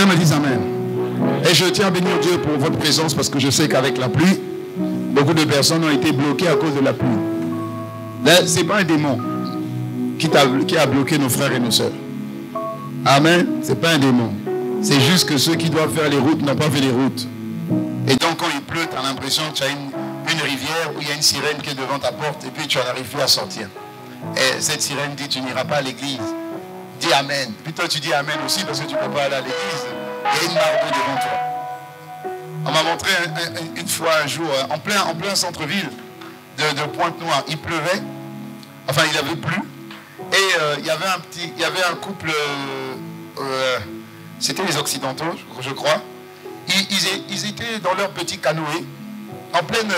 me disent Amen. Et je tiens à bénir Dieu pour votre présence parce que je sais qu'avec la pluie, beaucoup de personnes ont été bloquées à cause de la pluie. Ce n'est pas un démon qui a bloqué nos frères et nos sœurs. Amen. Ce n'est pas un démon. C'est juste que ceux qui doivent faire les routes n'ont pas fait les routes. Et donc quand il pleut, tu as l'impression que tu as une rivière où il y a une sirène qui est devant ta porte et puis tu n'arrives plus à sortir. Et cette sirène dit tu n'iras pas à l'église. Dis Amen. Puis toi tu dis Amen aussi parce que tu ne peux pas aller à l'église. Il y a une marbre devant toi. On m'a montré une fois un jour en plein centre-ville de Pointe-Noire. Il pleuvait. Enfin il avait plu. Et il y avait un couple, c'était les Occidentaux, je crois. Ils étaient dans leur petit canoë, en pleine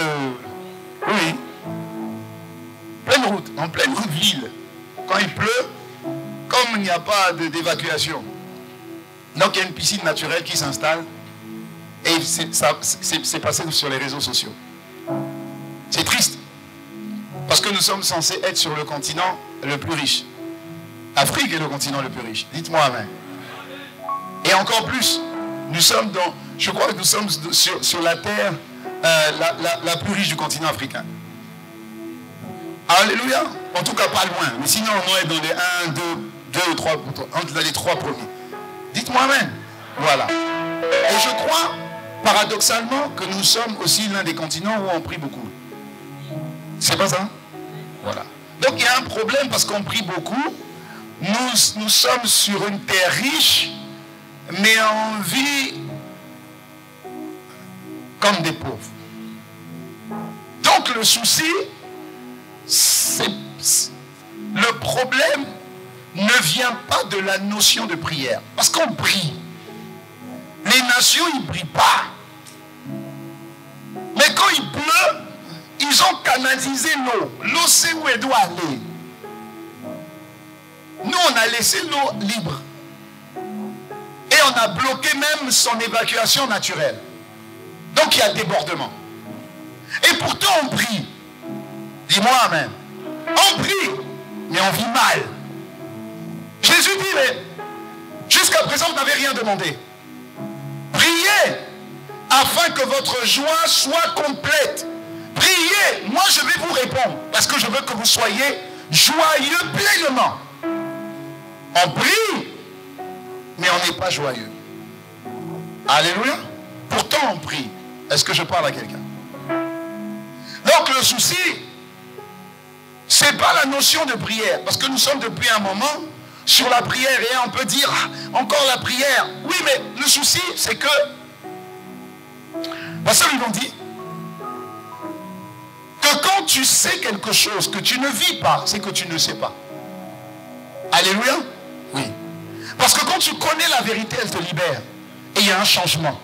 route, en pleine ville. Quand il pleut, comme il n'y a pas d'évacuation. Donc il y a une piscine naturelle qui s'installe. Et c'est passé sur les réseaux sociaux. C'est triste. Parce que nous sommes censés être sur le continent le plus riche. L'Afrique est le continent le plus riche. Dites-moi Amen. Et encore plus, nous sommes dans, je crois que nous sommes sur la terre la plus riche du continent africain. Alléluia. En tout cas pas loin. Mais sinon on est dans les 1, 2 ou 3, dans les 3 premiers. Dites-moi Amen. Voilà. Et je crois, paradoxalement, que nous sommes aussi l'un des continents où on prie beaucoup. C'est pas ça? Voilà. Donc il y a un problème parce qu'on prie beaucoup. Nous sommes sur une terre riche, mais on vit comme des pauvres. Donc le souci, le problème ne vient pas de la notion de prière. Parce qu'on prie. Les nations, ils ne prient pas. Mais quand il pleut, ils ont canalisé l'eau. L'eau, c'est où elle doit aller. Nous, on a laissé l'eau libre. Et on a bloqué même son évacuation naturelle. Donc, il y a débordement. Et pourtant, on prie. Dis-moi Amen. On prie, mais on vit mal. Jésus dit, mais jusqu'à présent, vous n'avez rien demandé. Priez afin que votre joie soit complète. Priez, moi je vais vous répondre parce que je veux que vous soyez joyeux pleinement. On prie, mais on n'est pas joyeux. Alléluia. Pourtant on prie. Est-ce que je parle à quelqu'un? Donc le souci, c'est pas la notion de prière, parce que nous sommes depuis un moment sur la prière et on peut dire encore la prière. Oui, mais le souci, c'est que parce qu'ils l'ont dit que quand tu sais quelque chose que tu ne vis pas, c'est que tu ne sais pas. Alléluia. Oui. Parce que quand tu connais la vérité, elle te libère. Et il y a un changement.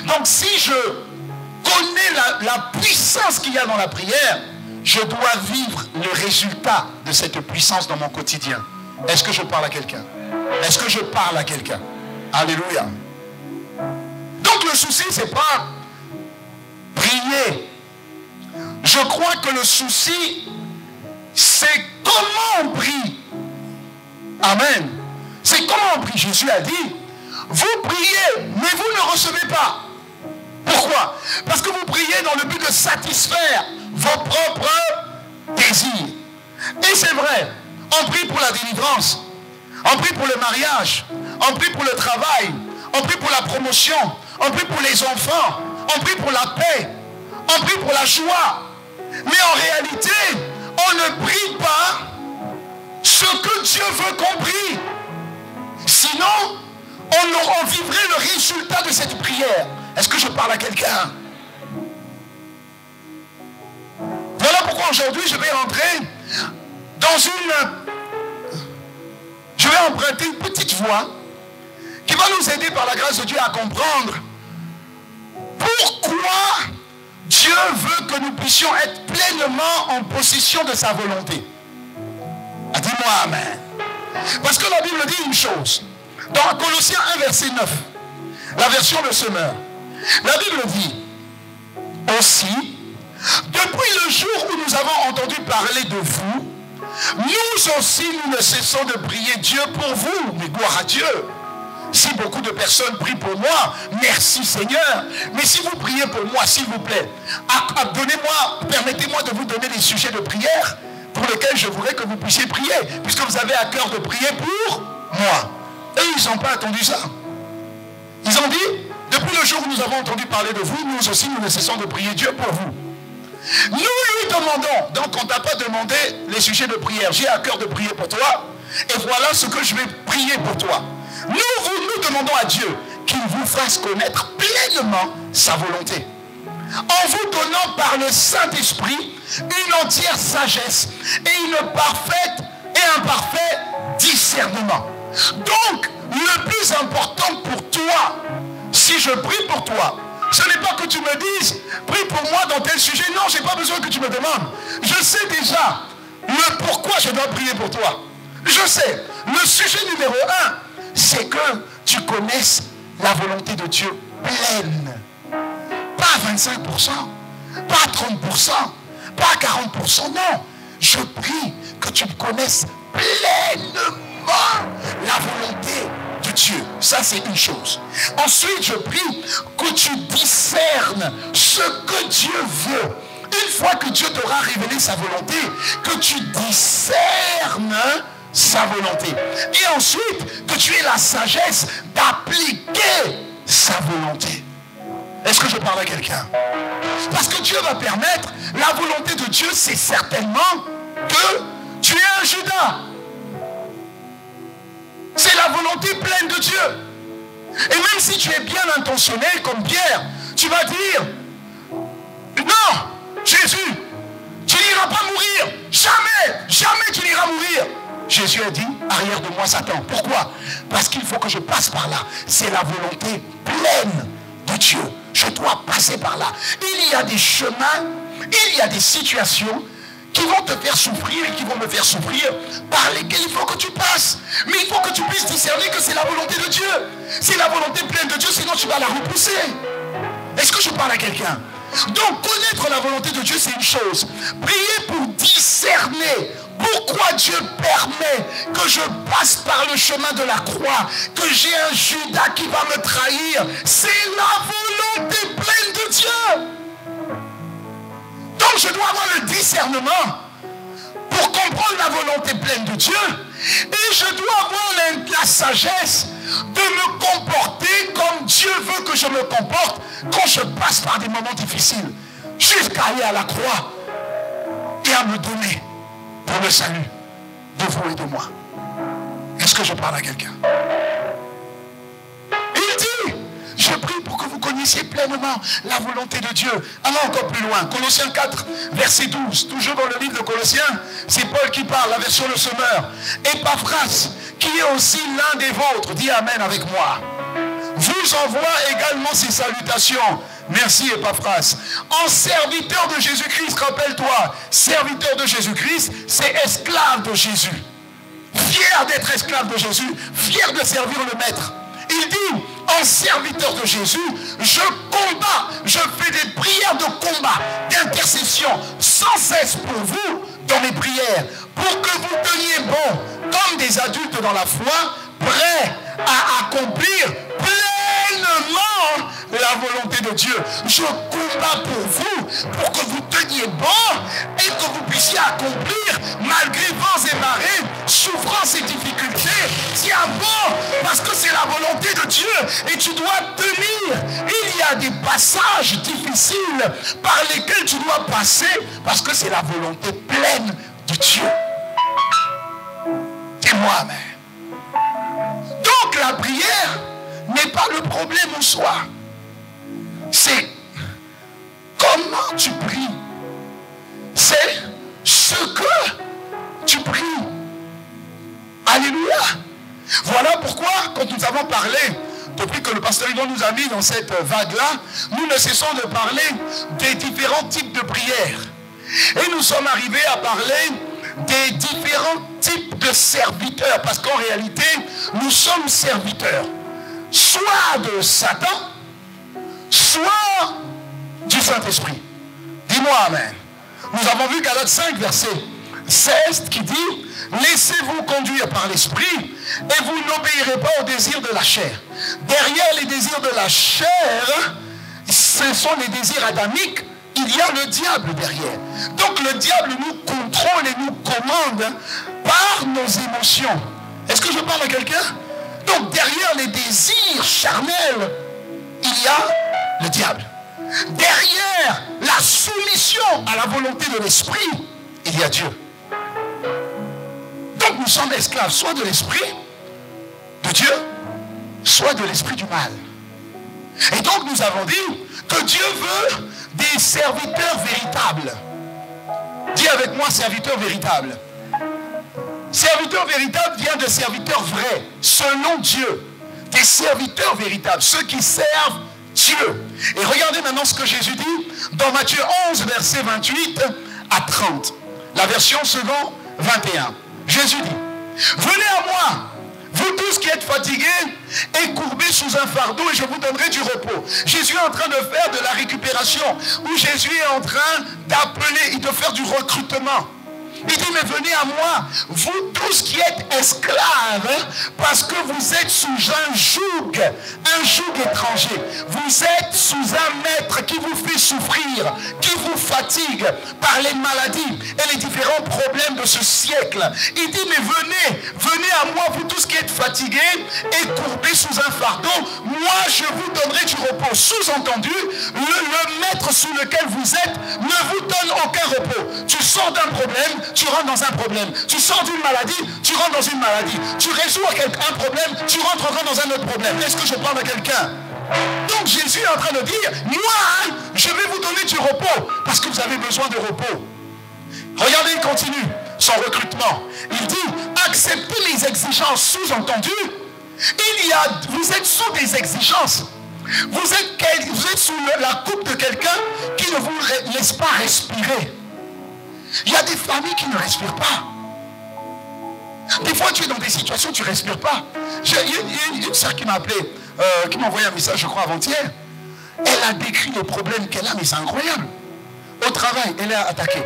Donc si je connais la puissance qu'il y a dans la prière, je dois vivre le résultat de cette puissance dans mon quotidien. Est-ce que je parle à quelqu'un? Est-ce que je parle à quelqu'un? Alléluia. Donc le souci, c'est pas prier. Je crois que le souci, c'est comment on prie. Amen. C'est comment on prie. Jésus a dit, vous priez, mais vous ne recevez pas. Pourquoi? Parce que vous priez dans le but de satisfaire vos propres désirs. Et c'est vrai, on prie pour la délivrance, on prie pour le mariage, on prie pour le travail, on prie pour la promotion, on prie pour les enfants, on prie pour la paix, on prie pour la joie. Mais en réalité, on ne prie pas ce que Dieu veut qu'on prie. Sinon, on vivrait le résultat de cette prière. Est-ce que je parle à quelqu'un? Voilà pourquoi aujourd'hui je vais entrer dans je vais emprunter une petite voie qui va nous aider par la grâce de Dieu à comprendre pourquoi Dieu veut que nous puissions être pleinement en possession de sa volonté. Ah, dis-moi Amen. Parce que la Bible dit une chose. Dans Colossiens 1 verset 9, la version de Semeur, la Bible dit aussi, depuis le jour où nous avons entendu parler de vous, nous aussi nous ne cessons de prier Dieu pour vous. Mais gloire à Dieu. Si beaucoup de personnes prient pour moi, merci Seigneur. Mais si vous priez pour moi, s'il vous plaît, permettez-moi de vous donner des sujets de prière pour lesquels je voudrais que vous puissiez prier, puisque vous avez à cœur de prier pour moi. Et ils n'ont pas attendu ça. Ils ont dit, depuis le jour où nous avons entendu parler de vous, nous aussi nous ne cessons de prier Dieu pour vous. Nous lui demandons, donc on ne t'a pas demandé les sujets de prière, j'ai à cœur de prier pour toi, et voilà ce que je vais prier pour toi. Nous demandons à Dieu qu'il vous fasse connaître pleinement sa volonté, en vous donnant par le Saint-Esprit une entière sagesse et une parfaite et un parfait discernement. Donc, le plus important pour toi, si je prie pour toi, ce n'est pas que tu me dises, prie pour moi dans tel sujet. Non, je n'ai pas besoin que tu me demandes. Je sais déjà le pourquoi je dois prier pour toi. Je sais. Le sujet numéro 1, c'est que tu connaisses la volonté de Dieu pleine. Pas 25%, pas 30%, pas 40%, non. Je prie que tu connaisses pleinement la volonté de Dieu. Ça, c'est une chose. Ensuite, je prie que tu discernes ce que Dieu veut. Une fois que Dieu t'aura révélé sa volonté, que tu discernes sa volonté. Et ensuite, que tu aies la sagesse d'appliquer sa volonté. Est-ce que je parle à quelqu'un? Parce que Dieu va permettre, la volonté de Dieu, c'est certainement que tu es un Judas. C'est la volonté pleine de Dieu. Et même si tu es bien intentionné, comme Pierre, tu vas dire, non, Jésus, tu n'iras pas mourir. Jamais, jamais tu n'iras mourir. Jésus a dit, arrière de moi Satan. Pourquoi? Parce qu'il faut que je passe par là. C'est la volonté pleine de Dieu. Je dois passer par là. Il y a des chemins, il y a des situations qui vont te faire souffrir et qui vont me faire souffrir, par lesquels il faut que tu passes. Mais il faut que tu puisses discerner que c'est la volonté de Dieu. C'est la volonté pleine de Dieu, sinon tu vas la repousser. Est-ce que je parle à quelqu'un? Donc connaître la volonté de Dieu, c'est une chose. Prier pour discerner pourquoi Dieu permet que je passe par le chemin de la croix, que j'ai un Judas qui va me trahir. C'est la volonté pleine de Dieu. Donc je dois avoir le discernement pour comprendre la volonté pleine de Dieu. Et je dois avoir la sagesse de me comporter comme Dieu veut que je me comporte quand je passe par des moments difficiles, jusqu'à aller à la croix et à me donner pour le salut de vous et de moi. Est-ce que je parle à quelqu'un? Il dit, je prie pour que vous connaissiez pleinement la volonté de Dieu. Allons encore plus loin. Colossiens 4, verset 12. Toujours dans le livre de Colossiens, c'est Paul qui parle, la version Le Semeur. Epaphras, qui est aussi l'un des vôtres, dit Amen avec moi, vous envoie également ses salutations. Merci Epaphras. En serviteur de Jésus-Christ, rappelle-toi, serviteur de Jésus-Christ, c'est esclave de Jésus. Fier d'être esclave de Jésus, fier de servir le maître. Il dit, en serviteur de Jésus, je combats, je fais des prières de combat, d'intercession, sans cesse pour vous, dans mes prières, pour que vous teniez bon, comme des adultes dans la foi, prêts à accomplir pleinement la volonté de Dieu. Je combats pour vous, pour que vous teniez bon et que vous puissiez accomplir, malgré vents et marées, souffrances et difficultés. Tiens bon, parce que c'est la volonté de Dieu et tu dois tenir. Il y a des passages difficiles par lesquels tu dois passer parce que c'est la volonté pleine de Dieu. Dis-moi, amen. Donc la prière n'est pas le problème en soi. C'est comment tu pries. C'est ce que tu pries. Alléluia. Voilà pourquoi, quand nous avons parlé, depuis que le pasteur Yvon nous a mis dans cette vague-là, nous ne cessons de parler des différents types de prières. Et nous sommes arrivés à parler des différents types de serviteurs. Parce qu'en réalité, nous sommes serviteurs. Soit de Satan, soit du Saint-Esprit. Dis-moi amen. Nous avons vu Galates 5, verset 16 qui dit, laissez-vous conduire par l'esprit et vous n'obéirez pas aux désirs de la chair. Derrière les désirs de la chair, ce sont les désirs adamiques, il y a le diable derrière. Donc le diable nous contrôle et nous commande par nos émotions. Est-ce que je parle à quelqu'un? Donc derrière les désirs charnels, il y a le diable. Derrière la soumission à la volonté de l'esprit, il y a Dieu. Donc nous sommes esclaves soit de l'esprit de Dieu, soit de l'esprit du mal. Et donc nous avons dit que Dieu veut des serviteurs véritables. Dis avec moi, serviteurs véritables. Serviteur véritable vient de serviteurs vrais, selon Dieu. Des serviteurs véritables, ceux qui servent Dieu. Et regardez maintenant ce que Jésus dit dans Matthieu 11, verset 28 à 30. La version second 21. Jésus dit, venez à moi, vous tous qui êtes fatigués et courbés sous un fardeau, et je vous donnerai du repos. Jésus est en train de faire de la récupération, où Jésus est en train d'appeler et de faire du recrutement. Il dit, mais venez à moi, vous tous qui êtes esclaves, parce que vous êtes sous un joug étranger. Vous êtes sous un maître qui vous fait souffrir, qui vous fatigue par les maladies et les différents problèmes de ce siècle. Il dit, mais venez à moi, vous tous qui êtes fatigués et courbés sous un fardeau, moi je vous donnerai du repos. Sous-entendu, le maître sous lequel vous êtes ne vous donne aucun repos. Tu sors d'un problème, tu rentres dans un problème. Tu sors d'une maladie, tu rentres dans une maladie. Tu résous un problème, tu rentres encore dans un autre problème. Est-ce que je parle à quelqu'un? Donc Jésus est en train de dire, moi, je vais vous donner du repos, parce que vous avez besoin de repos. Regardez, il continue son recrutement. Il dit, acceptez les exigences. Sous-entendu, vous êtes sous des exigences. Vous êtes sous la coupe de quelqu'un qui ne vous laisse pas respirer. Il y a des familles qui ne respirent pas. Des fois, tu es dans des situations où tu ne respires pas. Il y a une sœur qui m'a appelé, qui m'a envoyé un message, je crois, avant-hier. Elle a décrit les problèmes qu'elle a, mais c'est incroyable. Au travail, elle est attaquée.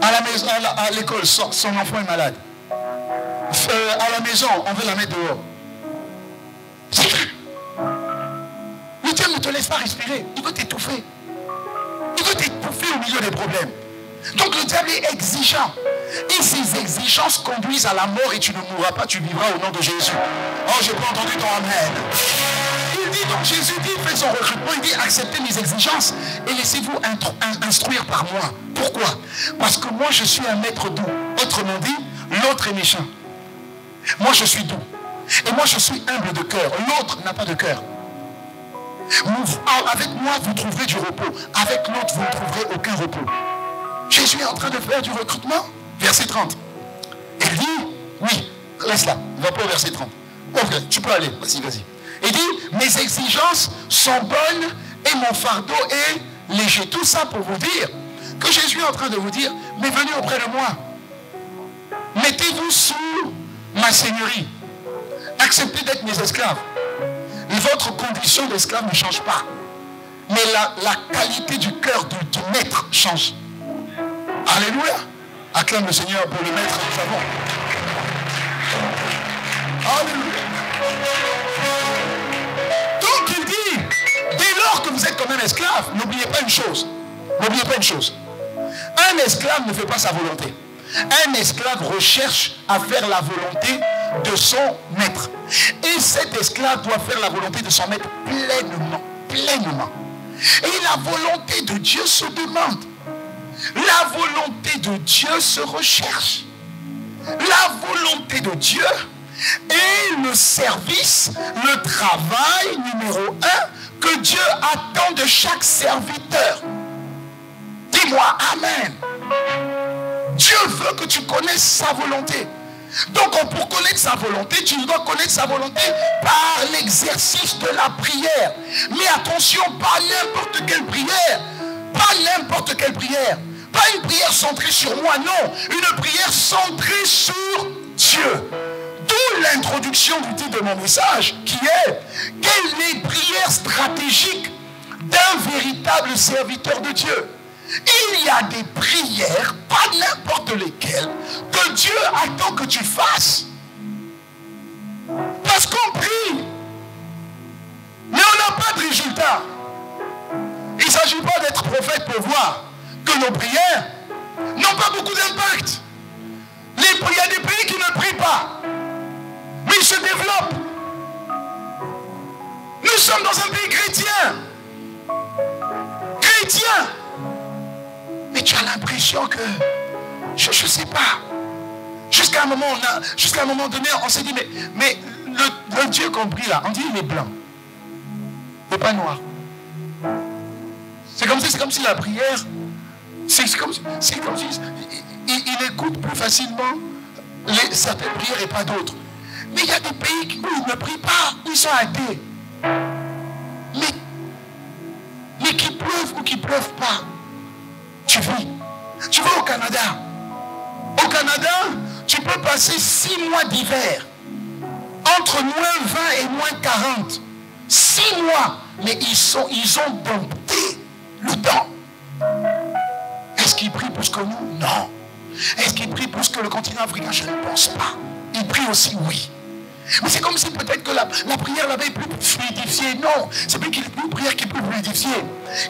À la maison, à l'école, son enfant est malade. À la maison, on veut la mettre dehors. Le Dieu ne te laisse pas respirer. Il veut t'étouffer. Il veut t'étouffer au milieu des problèmes. Donc le diable est exigeant. Et ces exigences conduisent à la mort et tu ne mourras pas, tu vivras au nom de Jésus. Oh, j'ai pas entendu ton amen. Il dit, donc Jésus dit, il fait son recrutement, il dit, acceptez mes exigences et laissez-vous instruire par moi. Pourquoi? Parce que moi je suis un maître doux. Autrement dit, l'autre est méchant. Moi je suis doux. Et moi je suis humble de cœur. L'autre n'a pas de cœur. Avec moi vous trouverez du repos. Avec l'autre vous ne trouverez aucun repos. Jésus est en train de faire du recrutement. Verset 30. Il dit, oui, laisse là, ne va pas au verset 30. Ok, tu peux aller, vas-y. Il dit, mes exigences sont bonnes et mon fardeau est léger. Tout ça pour vous dire que Jésus est en train de vous dire, mais venez auprès de moi. Mettez-vous sous ma seigneurie. Acceptez d'être mes esclaves. Votre condition d'esclave ne change pas. Mais la qualité du cœur du maître change. Alléluia. Acclame le Seigneur pour le maître que nous avons. Alléluia. Donc il dit, dès lors que vous êtes quand même esclave, n'oubliez pas une chose. N'oubliez pas une chose. Un esclave ne fait pas sa volonté. Un esclave recherche à faire la volonté de son maître. Et cet esclave doit faire la volonté de son maître pleinement. Et la volonté de Dieu se demande. La volonté de Dieu se recherche. La volonté de Dieu est le service, le travail numéro 1 que Dieu attend de chaque serviteur. Dis-moi Amen. Dieu veut que tu connaisses sa volonté. Donc pour connaître sa volonté, tu dois connaître sa volonté par l'exercice de la prière. Mais attention, pas n'importe quelle prière. Pas n'importe quelle prière. Pas une prière centrée sur moi, non. Une prière centrée sur Dieu. D'où l'introduction du titre de mon message, qui est « Quelle est la prière stratégique d'un véritable serviteur de Dieu ?» Il y a des prières, pas n'importe lesquelles, que Dieu attend que tu fasses. Parce qu'on prie, mais on n'a pas de résultat. Il ne s'agit pas d'être prophète pour voir que nos prières n'ont pas beaucoup d'impact. Il y a des pays qui ne prient pas, mais ils se développent. Nous sommes dans un pays chrétien. Chrétien. Mais tu as l'impression que, je ne sais pas, jusqu'à un moment donné, on s'est dit, mais le Dieu qu'on prie là, on dit il est blanc. Il n'est pas noir. C'est comme si la prière, c'est comme si il écoute plus facilement certaines prières et pas d'autres. Mais il y a des pays où ils ne prient pas, où ils sont athées. Mais qui pleuvent ou qui ne pleuvent pas, tu vis. Tu vas au Canada. Au Canada, tu peux passer 6 mois d'hiver. Entre moins 20 et moins 40. 6 mois. Mais ils ont dompté le temps. Est-ce qu'ils prient plus que nous? Non. Est-ce qu'ils prient plus que le continent africain? Je ne pense pas. Ils prient aussi, oui. Mais c'est comme si peut-être que la prière l'avait plus fluidifiée. Non, c'est plus une prière qui est plus fluidifiée.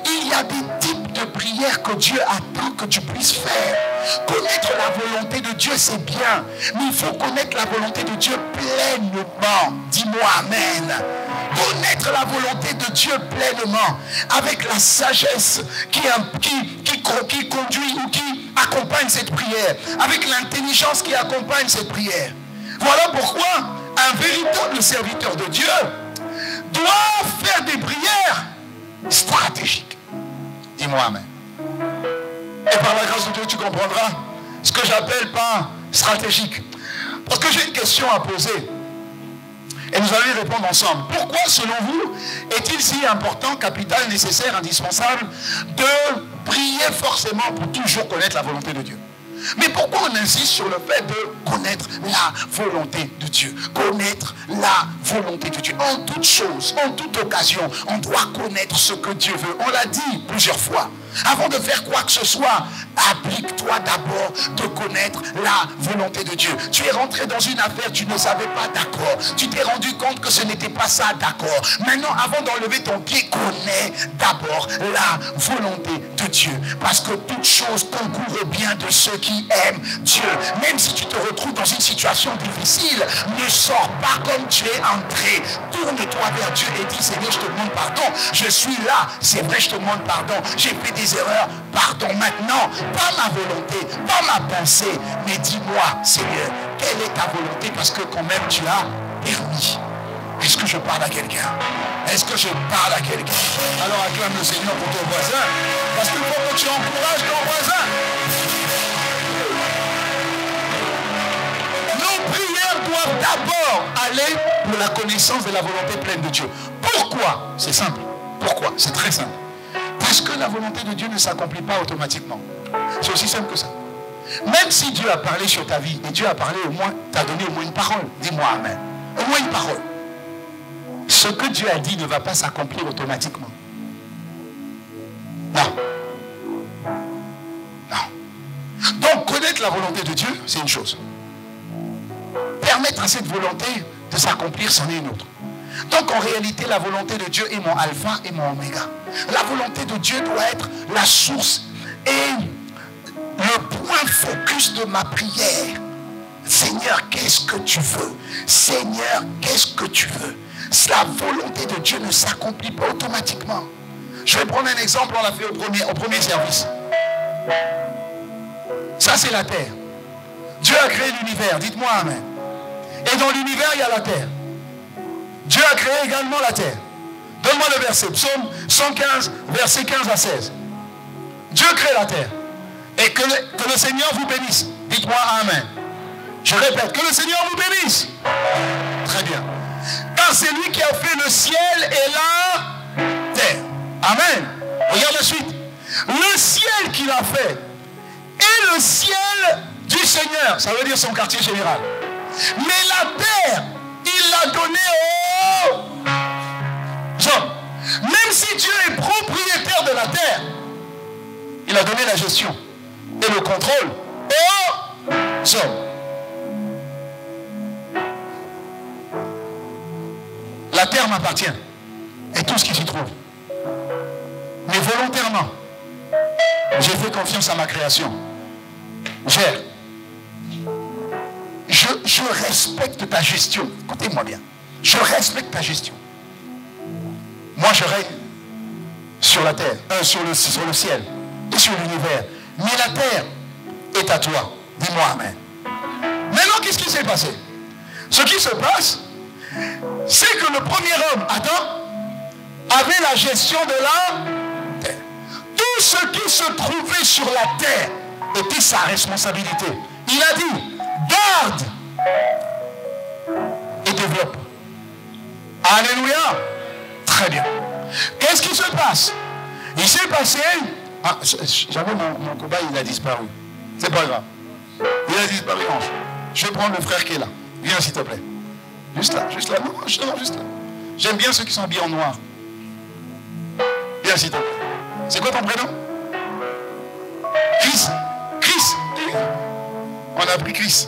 Il y a des types de prières que Dieu attend que tu puisses faire. Connaître la volonté de Dieu, c'est bien. Mais il faut connaître la volonté de Dieu pleinement. Dis-moi Amen. Connaître la volonté de Dieu pleinement. Avec la sagesse qui conduit ou qui accompagne cette prière. Avec l'intelligence qui accompagne cette prière. Voilà pourquoi un véritable serviteur de Dieu doit faire des prières stratégiques. Dis-moi Amen. Et par la grâce de Dieu, tu comprendras ce que j'appelle pas stratégique. Parce que j'ai une question à poser. Et nous allons y répondre ensemble. Pourquoi, selon vous, est-il si important, capital, nécessaire, indispensable de prier forcément pour toujours connaître la volonté de Dieu? Mais pourquoi on insiste sur le fait de connaître la volonté de Dieu? Connaître la volonté de Dieu. En toute chose, en toute occasion, on doit connaître ce que Dieu veut. On l'a dit plusieurs fois. Avant de faire quoi que ce soit, applique-toi d'abord de connaître la volonté de Dieu. Tu es rentré dans une affaire, tu ne savais pas, d'accord. Tu t'es rendu compte que ce n'était pas ça, d'accord. Maintenant, avant d'enlever ton pied, connais d'abord la volonté de Dieu. Parce que toute chose concourt au bien de ceux qui aiment Dieu. Même si tu te retrouves dans une situation difficile, ne sors pas comme tu es entré. Tourne-toi vers Dieu et dis, Seigneur, je te demande pardon. Je suis là, c'est vrai, je te demande pardon. J'ai fait des erreurs, pardon maintenant, pas ma volonté, pas ma pensée, mais dis-moi, Seigneur, quelle est ta volonté, parce que quand même tu as permis. Est-ce que je parle à quelqu'un? Est-ce que je parle à quelqu'un? Alors acclame le Seigneur pour ton voisin, parce qu'il faut que tu encourages ton voisin. Nos prières doivent d'abord aller pour la connaissance de la volonté pleine de Dieu. Pourquoi? C'est simple. Pourquoi? C'est très simple. Parce que la volonté de Dieu ne s'accomplit pas automatiquement. C'est aussi simple que ça. Même si Dieu a parlé sur ta vie, et Dieu a parlé au moins, t'a donné au moins une parole. Dis-moi Amen. Au moins une parole. Ce que Dieu a dit ne va pas s'accomplir automatiquement. Non. Non. Donc connaître la volonté de Dieu, c'est une chose. Permettre à cette volonté de s'accomplir, c'en est une autre. Donc en réalité, la volonté de Dieu est mon alpha et mon oméga. La volonté de Dieu doit être la source et le point focus de ma prière. Seigneur, qu'est-ce que tu veux? Seigneur, qu'est-ce que tu veux? La volonté de Dieu ne s'accomplit pas automatiquement. Je vais prendre un exemple, on l'a fait au premier service. Ça, c'est la terre. Dieu a créé l'univers, dites-moi Amen. Et dans l'univers, il y a la terre. Dieu a créé également la terre. Donne-moi le verset. Psaume 115, verset 15 à 16. Dieu crée la terre. Et que le Seigneur vous bénisse. Dites-moi Amen. Je répète, que le Seigneur vous bénisse. Très bien. Car c'est lui qui a fait le ciel et la terre. Amen. Regarde la suite. Le ciel qu'il a fait est le ciel du Seigneur. Ça veut dire son quartier général. Mais la terre, il l'a donnée aux hommes. Même si Dieu est propriétaire de la terre, il Il a donné la gestion et le contrôle aux hommes. La terre m'appartient et tout ce qui s'y trouve. Mais volontairement, j'ai fait confiance à ma création. Je respecte ta gestion. Écoutez-moi bien. Je respecte ta gestion. Moi, je règne sur la terre, sur le ciel et sur l'univers. Mais la terre est à toi. Dis-moi amen. Maintenant, qu'est-ce qui s'est passé? Ce qui se passe, c'est que le premier homme, Adam, avait la gestion de la terre. Tout ce qui se trouvait sur la terre était sa responsabilité. Il a dit, garde et développe. Alléluia. Très bien. Qu'est-ce qui se passe? Il s'est passé... Ah, j'avais mon cobaye, il a disparu. C'est pas grave. Il a disparu. Je vais prendre le frère qui est là. Viens s'il te plaît. Juste là, juste là. Non, juste là. J'aime bien ceux qui sont habillés en noir. Viens s'il te plaît. C'est quoi ton prénom? Chris. On a pris Chris.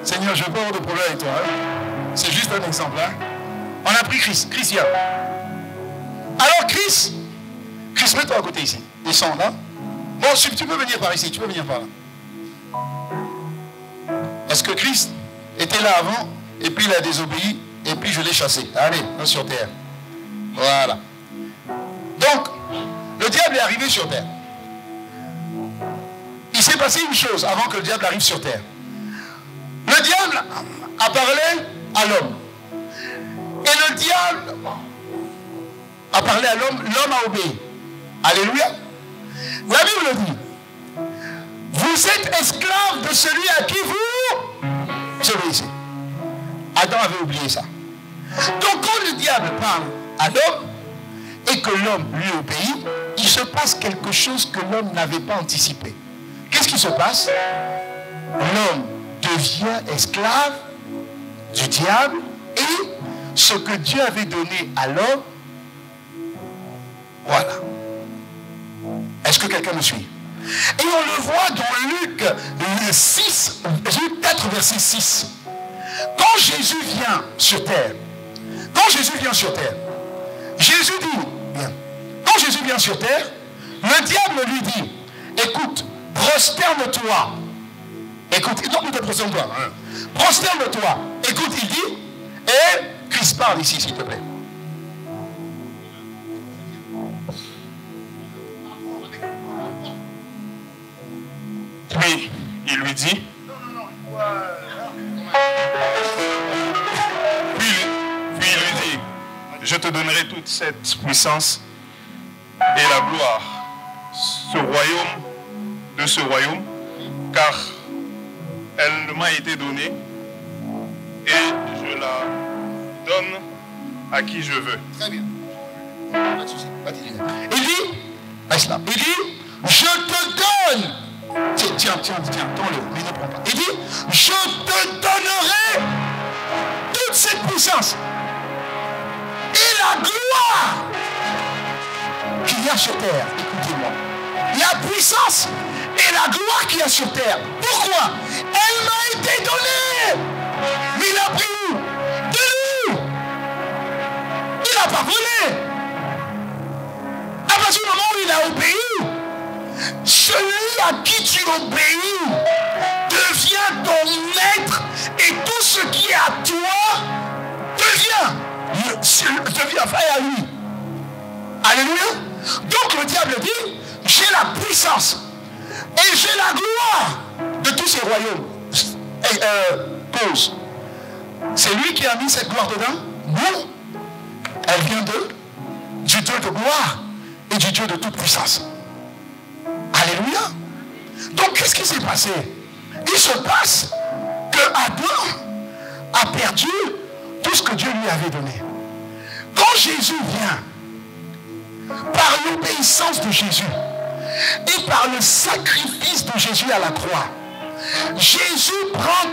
Seigneur, je ne veux pas avoir de problème avec toi. Hein? C'est juste un exemple. Hein? On a pris Chris. Chris, viens. Alors Chris, mets-toi à côté ici. Descends là. Bon, tu peux venir par ici. Tu peux venir par là. Parce que Chris était là avant, et puis il a désobéi, et puis je l'ai chassé. Allez, va sur terre. Voilà. Donc, le diable est arrivé sur terre. Il s'est passé une chose avant que le diable arrive sur terre. Le diable a parlé à l'homme. Et le diable a parlé à l'homme, l'homme a obéi. Alléluia. La Bible dit, vous êtes esclaves de celui à qui vous obéissez. Adam avait oublié ça. Donc quand le diable parle à l'homme et que l'homme lui obéit, il se passe quelque chose que l'homme n'avait pas anticipé. Qu'est-ce qui se passe? L'homme devient esclave du diable et ce que Dieu avait donné à l'homme, voilà. Est-ce que quelqu'un me suit? Et on le voit dans Luc 4, verset 6. Quand Jésus vient sur terre, Jésus dit, quand Jésus vient sur terre, le diable lui dit, écoute, prosterne-toi. Écoute, non, ne te prosterne-toi. Hein. Prosterne-toi. Écoute, il dit, et Christ parle ici, s'il te plaît. Puis, il lui dit, puis il lui dit, je te donnerai toute cette puissance et la gloire, de ce royaume, car elle m'a été donnée et je la donne à qui je veux. Très bien. Il dit, je te donne. Tiens, tends-le, mais ne prends pas. Il dit, je te donnerai toute cette puissance et la gloire qu'il y a sur terre. Écoutez-moi. La puissance et la gloire qu'il y a sur terre. Pourquoi? Elle m'a été donnée. Mais il a pris où? De nous. Il n'a pas volé. À partir du moment où il a obéi, celui à qui tu obéis devient ton maître et tout ce qui est à toi devient frère à lui. Alléluia. Donc le diable dit, j'ai la puissance et j'ai la gloire de tous ces royaumes. Pause. C'est lui qui a mis cette gloire dedans? Non. Elle vient du Dieu de gloire et du Dieu de toute puissance. Alléluia. Donc qu'est-ce qui s'est passé? Il se passe que Adam a perdu tout ce que Dieu lui avait donné. Quand Jésus vient, par l'obéissance de Jésus et par le sacrifice de Jésus à la croix, Jésus prend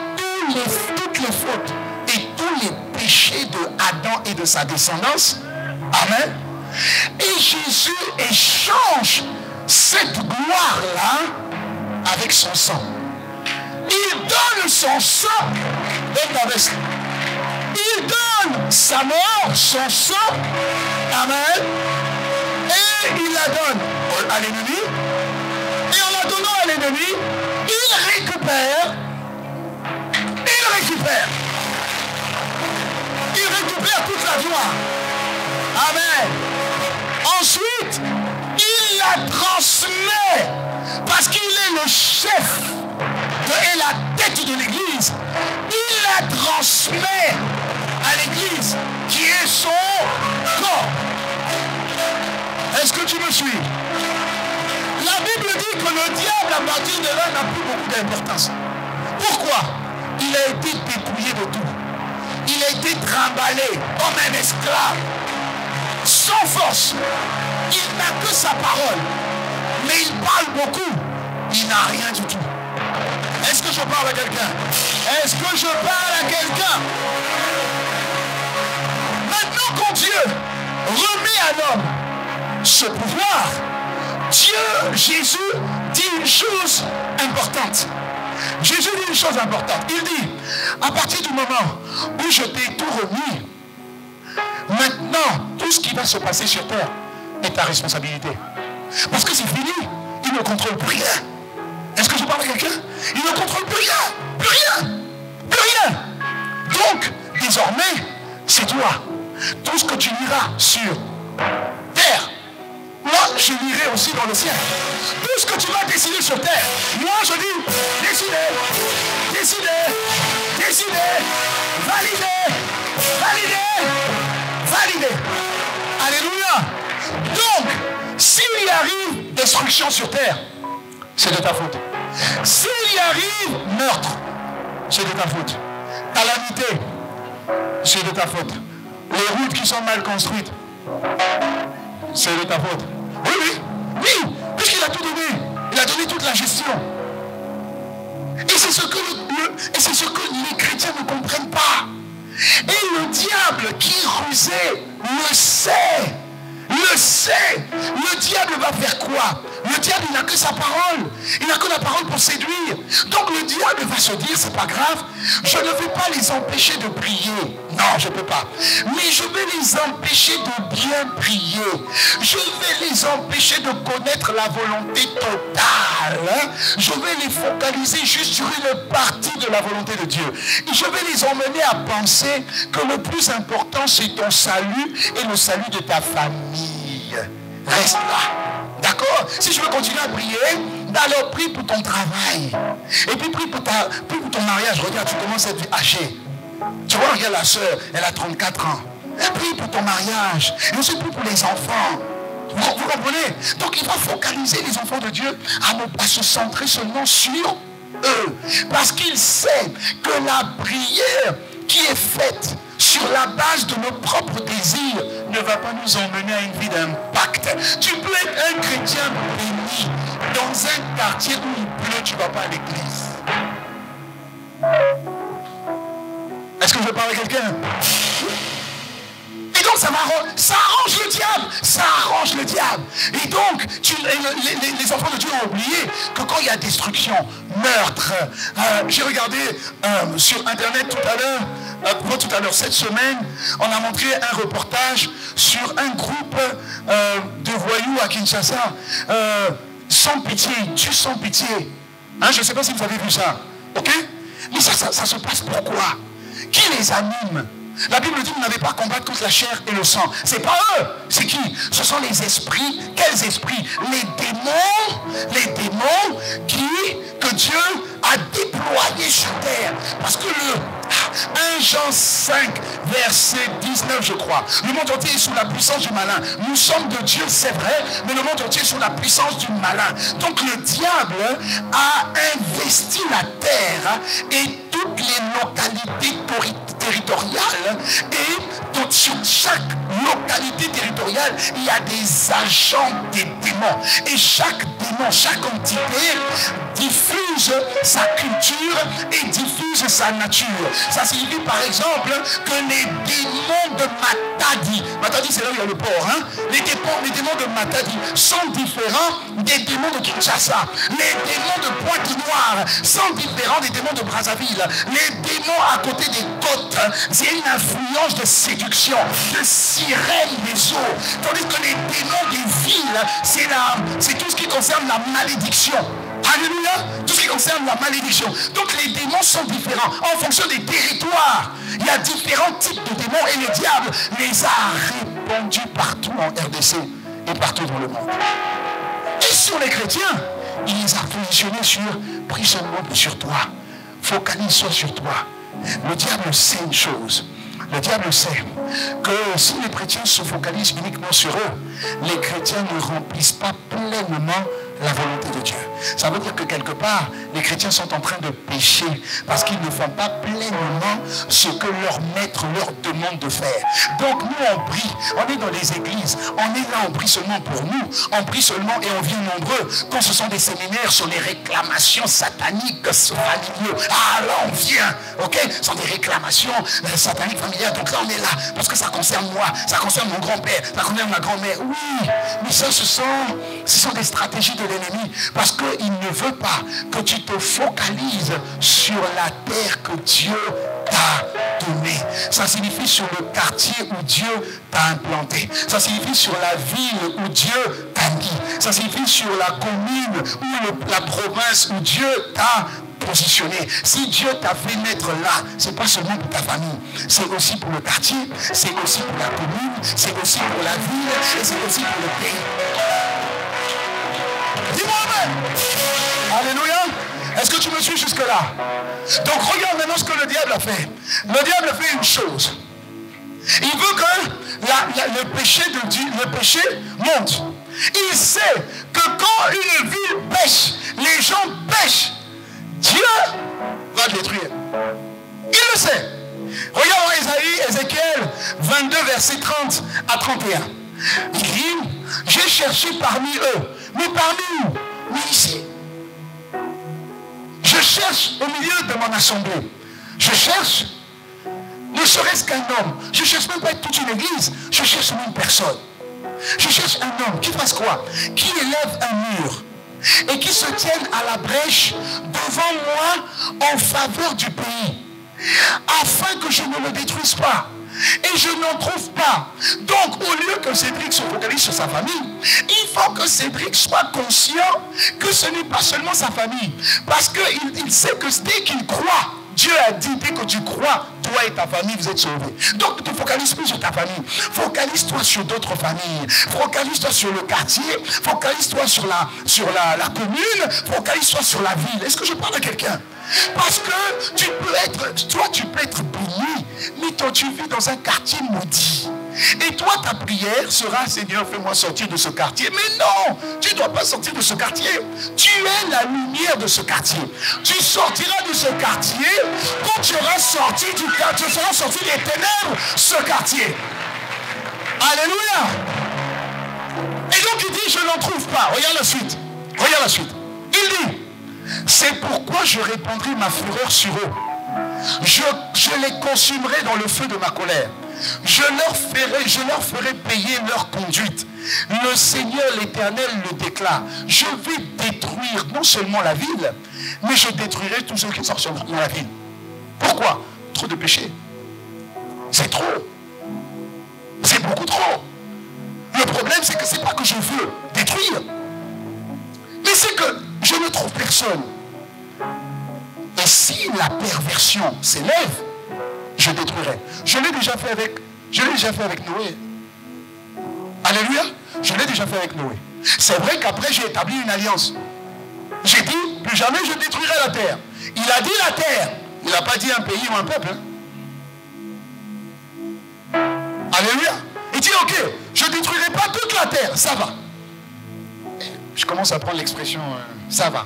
toutes les fautes et tous les péchés de Adam et de sa descendance. Amen. Et Jésus échange cette gloire-là avec son sang. Il donne son sang. Il donne sa mort, son sang. Amen. Et il la donne à l'ennemi. Et en la donnant à l'ennemi, il récupère. Il récupère toute la gloire. Amen. Ensuite, il la transmet parce qu'il est le chef et la tête de l'église. Il la transmet à l'église qui est son corps. Est-ce que tu me suis? La Bible dit que le diable à partir de là n'a plus beaucoup d'importance. Pourquoi? Il a été dépouillé de tout. Il a été trimballé comme un esclave. Sans force. Il n'a que sa parole. Mais il parle beaucoup. Il n'a rien du tout. Est-ce que je parle à quelqu'un? Est-ce que je parle à quelqu'un? Maintenant quand Dieu remet à l'homme ce pouvoir, Dieu, Jésus, dit une chose importante. Jésus dit une chose importante. Il dit, à partir du moment où je t'ai tout remis, maintenant, tout ce qui va se passer sur terre est ta responsabilité. Parce que c'est fini. Il ne contrôle plus rien. Est-ce que je parle à quelqu'un? Il ne contrôle plus rien. Plus rien. Plus rien. Donc, désormais, c'est toi. Tout ce que tu liras sur terre, moi, je lirai aussi dans le ciel. Tout ce que tu vas décider sur terre, moi, je dis, décidez, décidez, décidez, validez, validez, validez. Alléluia. Donc, s'il y arrive destruction sur terre, c'est de ta faute. S'il y arrive meurtre, c'est de ta faute. Calamité, c'est de ta faute. Les routes qui sont mal construites, c'est de ta faute. Oui, oui, oui, puisqu'il a tout donné. Il a donné toute la gestion. Et c'est ce que les chrétiens ne comprennent pas. Et le diable qui est rusé le sait. Le sait. Le diable va faire quoi? Le diable, il n'a que sa parole. Il n'a que la parole pour séduire. Donc le diable va se dire, c'est pas grave, je ne vais pas les empêcher de prier. Non, je ne peux pas. Mais je vais les empêcher de bien prier. Je vais les empêcher de connaître la volonté totale. Je vais les focaliser juste sur une partie de la volonté de Dieu. Et je vais les emmener à penser que le plus important, c'est ton salut et le salut de ta famille. Reste là. D'accord? Si je veux continuer à prier, alors prie pour ton travail. Et puis prie pour ton mariage. Regarde, tu commences à être âgé. Tu vois, regarde la soeur, elle a 34 ans. Prie pour ton mariage. Et aussi prie pour les enfants. Vous comprenez? Donc il va focaliser les enfants de Dieu à se centrer seulement sur eux. Parce qu'il sait que la prière qui est faite sur la base de nos propres désirs ne va pas nous emmener à une vie d'impact. Tu peux être un chrétien béni dans un quartier où il pleut, tu ne vas pas à l'église. Est-ce que je parle à quelqu'un? Et donc ça arrange le diable. Ça arrange le diable. Et donc, les enfants de Dieu ont oublié que quand il y a destruction, meurtre, j'ai regardé sur internet tout à l'heure, cette semaine, on a montré un reportage sur un groupe de voyous à Kinshasa, sans pitié, ils tuent sans pitié. Hein, je ne sais pas si vous avez vu ça. Ok? Mais ça se passe pourquoi? Qui les anime? La Bible dit que vous n'avez pas à combattre contre la chair et le sang. C'est pas eux. C'est qui? Ce sont les esprits. Quels esprits? Les démons que Dieu a déployés sur terre. Parce que 1 Jean 5, verset 19, je crois. Le monde entier est sous la puissance du malin. Nous sommes de Dieu, c'est vrai, mais le monde entier est sous la puissance du malin. Donc le diable a investi la terre et toutes les localités territoriales. Et donc, sur chaque localité territoriale, il y a des agents des démons. Et chaque démon, chaque entité diffuse sa culture et diffuse sa nature. Ça signifie par exemple que les démons de Matane Matadi. Matadi, c'est là où il y a le port. Hein? Les démons de Matadi sont différents des démons de Kinshasa. Les démons de Pointe-Noire sont différents des démons de Brazzaville. Les démons à côté des côtes, c'est une influence de séduction, de sirène des eaux. Tandis que les démons des villes, c'est tout ce qui concerne la malédiction. Alléluia. Tout ce qui concerne la malédiction. Donc les démons sont différents en fonction des territoires. Il y a différents types de démons et le diable les a répandus partout en RDC et partout dans le monde. Et sur les chrétiens, il les a positionnés sur prie seulement sur toi. Focalise-toi sur toi. Le diable sait une chose. Le diable sait que si les chrétiens se focalisent uniquement sur eux, les chrétiens ne remplissent pas pleinement la volonté de Dieu. Ça veut dire que quelque part, les chrétiens sont en train de pécher parce qu'ils ne font pas pleinement ce que leur maître leur demande de faire. Donc nous on prie, on est dans les églises, on est là, on prie seulement pour nous, on prie seulement et on vient nombreux. Quand ce sont des séminaires sur les réclamations sataniques familiaux, ah là on vient, ok, ce sont des réclamations sataniques familiales, donc là on est là, parce que ça concerne moi, ça concerne mon grand-père, ça concerne ma grand-mère, oui, mais ça ce sont des stratégies de l'ennemi, parce qu'il ne veut pas que tu te focalises sur la terre que Dieu t'a donnée. Ça signifie sur le quartier où Dieu t'a implanté. Ça signifie sur la ville où Dieu t'a mis. Ça signifie sur la commune ou la province où Dieu t'a positionné. Si Dieu t'a fait naître là, c'est pas seulement pour ta famille, c'est aussi pour le quartier, c'est aussi pour la commune, c'est aussi pour la ville et c'est aussi pour le pays. Dis-moi amen. Alléluia. Est-ce que tu me suis jusque-là? Donc regarde maintenant ce que le diable a fait. Le diable a fait une chose. Il veut que le péché monte. Il sait que quand une ville pêche, les gens pêchent, Dieu va détruire. Il le sait. Regarde Ézéchiel 22, verset 30 à 31. Il dit, j'ai cherché parmi eux. Mais parmi où? Mais ici. Je cherche au milieu de mon assemblée. Je cherche, ne serait-ce qu'un homme. Je ne cherche même pas toute une église. Je cherche une personne. Je cherche un homme qui fasse quoi? Qui élève un mur et qui se tienne à la brèche devant moi en faveur du pays, afin que je ne le détruise pas. Et je n'en trouve pas. Donc, au lieu que Cédric se focalise sur sa famille, il faut que Cédric soit conscient que ce n'est pas seulement sa famille. Parce qu'il sait que dès qu'il croit, Dieu a dit, dès que tu crois, toi et ta famille, vous êtes sauvés. Donc, ne te focalise plus sur ta famille. Focalise-toi sur d'autres familles. Focalise-toi sur le quartier. Focalise-toi sur la commune. Focalise-toi sur la ville. Est-ce que je parle à quelqu'un? Parce que tu peux être béni, mais toi tu vis dans un quartier maudit. Et toi ta prière sera, Seigneur, fais-moi sortir de ce quartier. Mais non, tu ne dois pas sortir de ce quartier. Tu es la lumière de ce quartier. Tu sortiras de ce quartier quand tu seras sorti des ténèbres, ce quartier. Alléluia. Et donc il dit, je n'en trouve pas. Regarde la suite. Regarde la suite. Il dit, c'est pourquoi je répandrai ma fureur sur eux. Je les consumerai dans le feu de ma colère. Je leur ferai payer leur conduite. Le Seigneur l'Éternel le déclare. Je vais détruire non seulement la ville, mais je détruirai tous ceux qui sortent dans la ville. Pourquoi? Trop de péché. C'est trop. C'est beaucoup trop. Le problème, c'est que ce n'est pas que je veux détruire, mais c'est que je ne trouve personne. Et si la perversion s'élève, je détruirai. Je l'ai déjà fait avec Noé. Alléluia. Je l'ai déjà fait avec Noé. C'est vrai qu'après j'ai établi une alliance. J'ai dit, plus jamais je détruirai la terre. Il a dit la terre. Il n'a pas dit un pays ou un peuple. Hein? Alléluia. Il dit, ok, je ne détruirai pas toute la terre. Ça va. Je commence à prendre l'expression, ça va.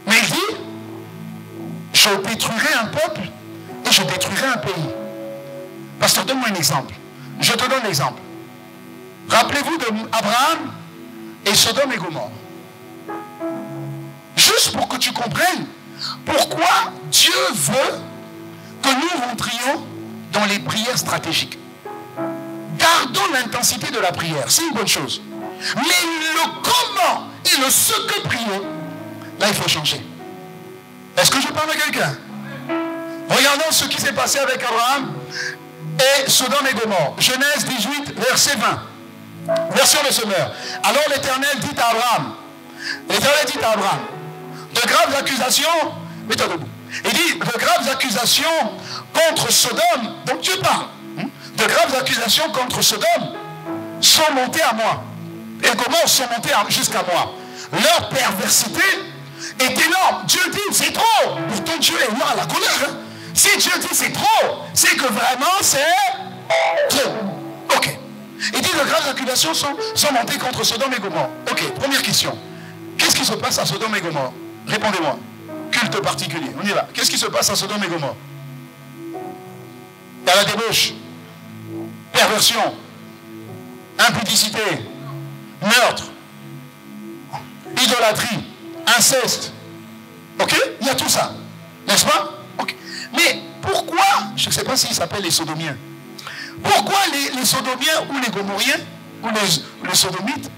Mais il dit, je détruirai un peuple et je détruirai un pays. Pasteur, donne-moi un exemple. Je te donne l'exemple. Rappelez-vous d'Abraham et Sodome et Gomorrhe. Juste pour que tu comprennes pourquoi Dieu veut que nous rentrions dans les prières stratégiques. Gardons l'intensité de la prière, c'est une bonne chose. Mais le comment et le ce que prier, là il faut changer. Est-ce que je parle à quelqu'un? Regardons ce qui s'est passé avec Abraham et Sodome et Gomorrhe. Genèse 18, verset 20. Version le semeur. Alors l'Éternel dit à Abraham, de graves accusations, mets-toi debout. Il dit, de graves accusations contre Sodome, donc Dieu parle, de graves accusations contre Sodome sont montées à moi. Et Gomorrhe sont montées jusqu'à moi. Leur perversité est énorme. Dieu dit, c'est trop. Pourtant Dieu est là à la colère. Hein? Si Dieu dit c'est trop, c'est que vraiment c'est trop. Ok. Il dit, de graves accusations sont montées contre Sodome et Gomorrhe. Ok, première question. Qu'est-ce qui se passe à Sodome et Gomorrhe? Répondez-moi. Culte particulier. On y va. Qu'est-ce qui se passe à Sodome et Gomorrhe? Il y a la débauche, perversion, impudicité, meurtre, idolâtrie, inceste. Ok? Il y a tout ça. N'est-ce pas? Ok. Mais pourquoi, je ne sais pas s'ils s'appellent les Sodomiens, pourquoi les Sodomiens ou les Gomorriens, ou les Sodomites,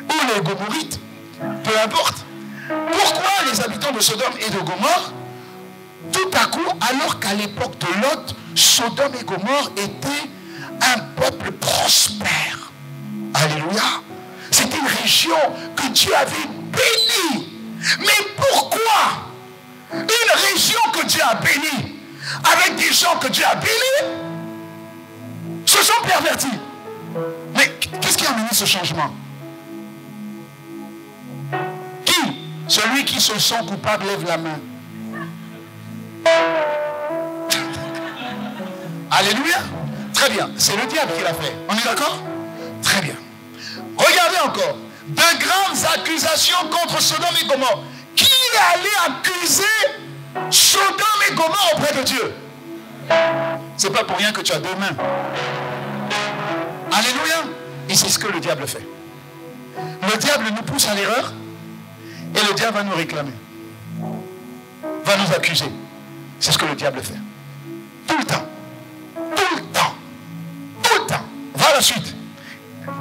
ou les Gomorrites, peu importe, pourquoi les habitants de Sodome et de Gomorrhe, tout à coup, alors qu'à l'époque de Lot, Sodome et Gomorrhe étaient un peuple prospère. Alléluia. C'était une région que Dieu avait bénie. Mais pourquoi une région que Dieu a bénie, avec des gens que Dieu a bénis, se sont pervertis? Mais qu'est-ce qui a amené ce changement? Qui? Celui qui se sent coupable lève la main. Alléluia. Très bien. C'est le diable qui l'a fait. On est d'accord? Très bien. Regardez encore. De graves accusations contre Sodome et Gomorrhe. Qui est allé accuser Sodome et Gomorrhe auprès de Dieu? C'est pas pour rien que tu as deux mains. Alléluia. Et c'est ce que le diable fait. Le diable nous pousse à l'erreur et le diable va nous réclamer. Va nous accuser. C'est ce que le diable fait. Tout le temps. Tout le temps. Tout le temps. Va à la suite.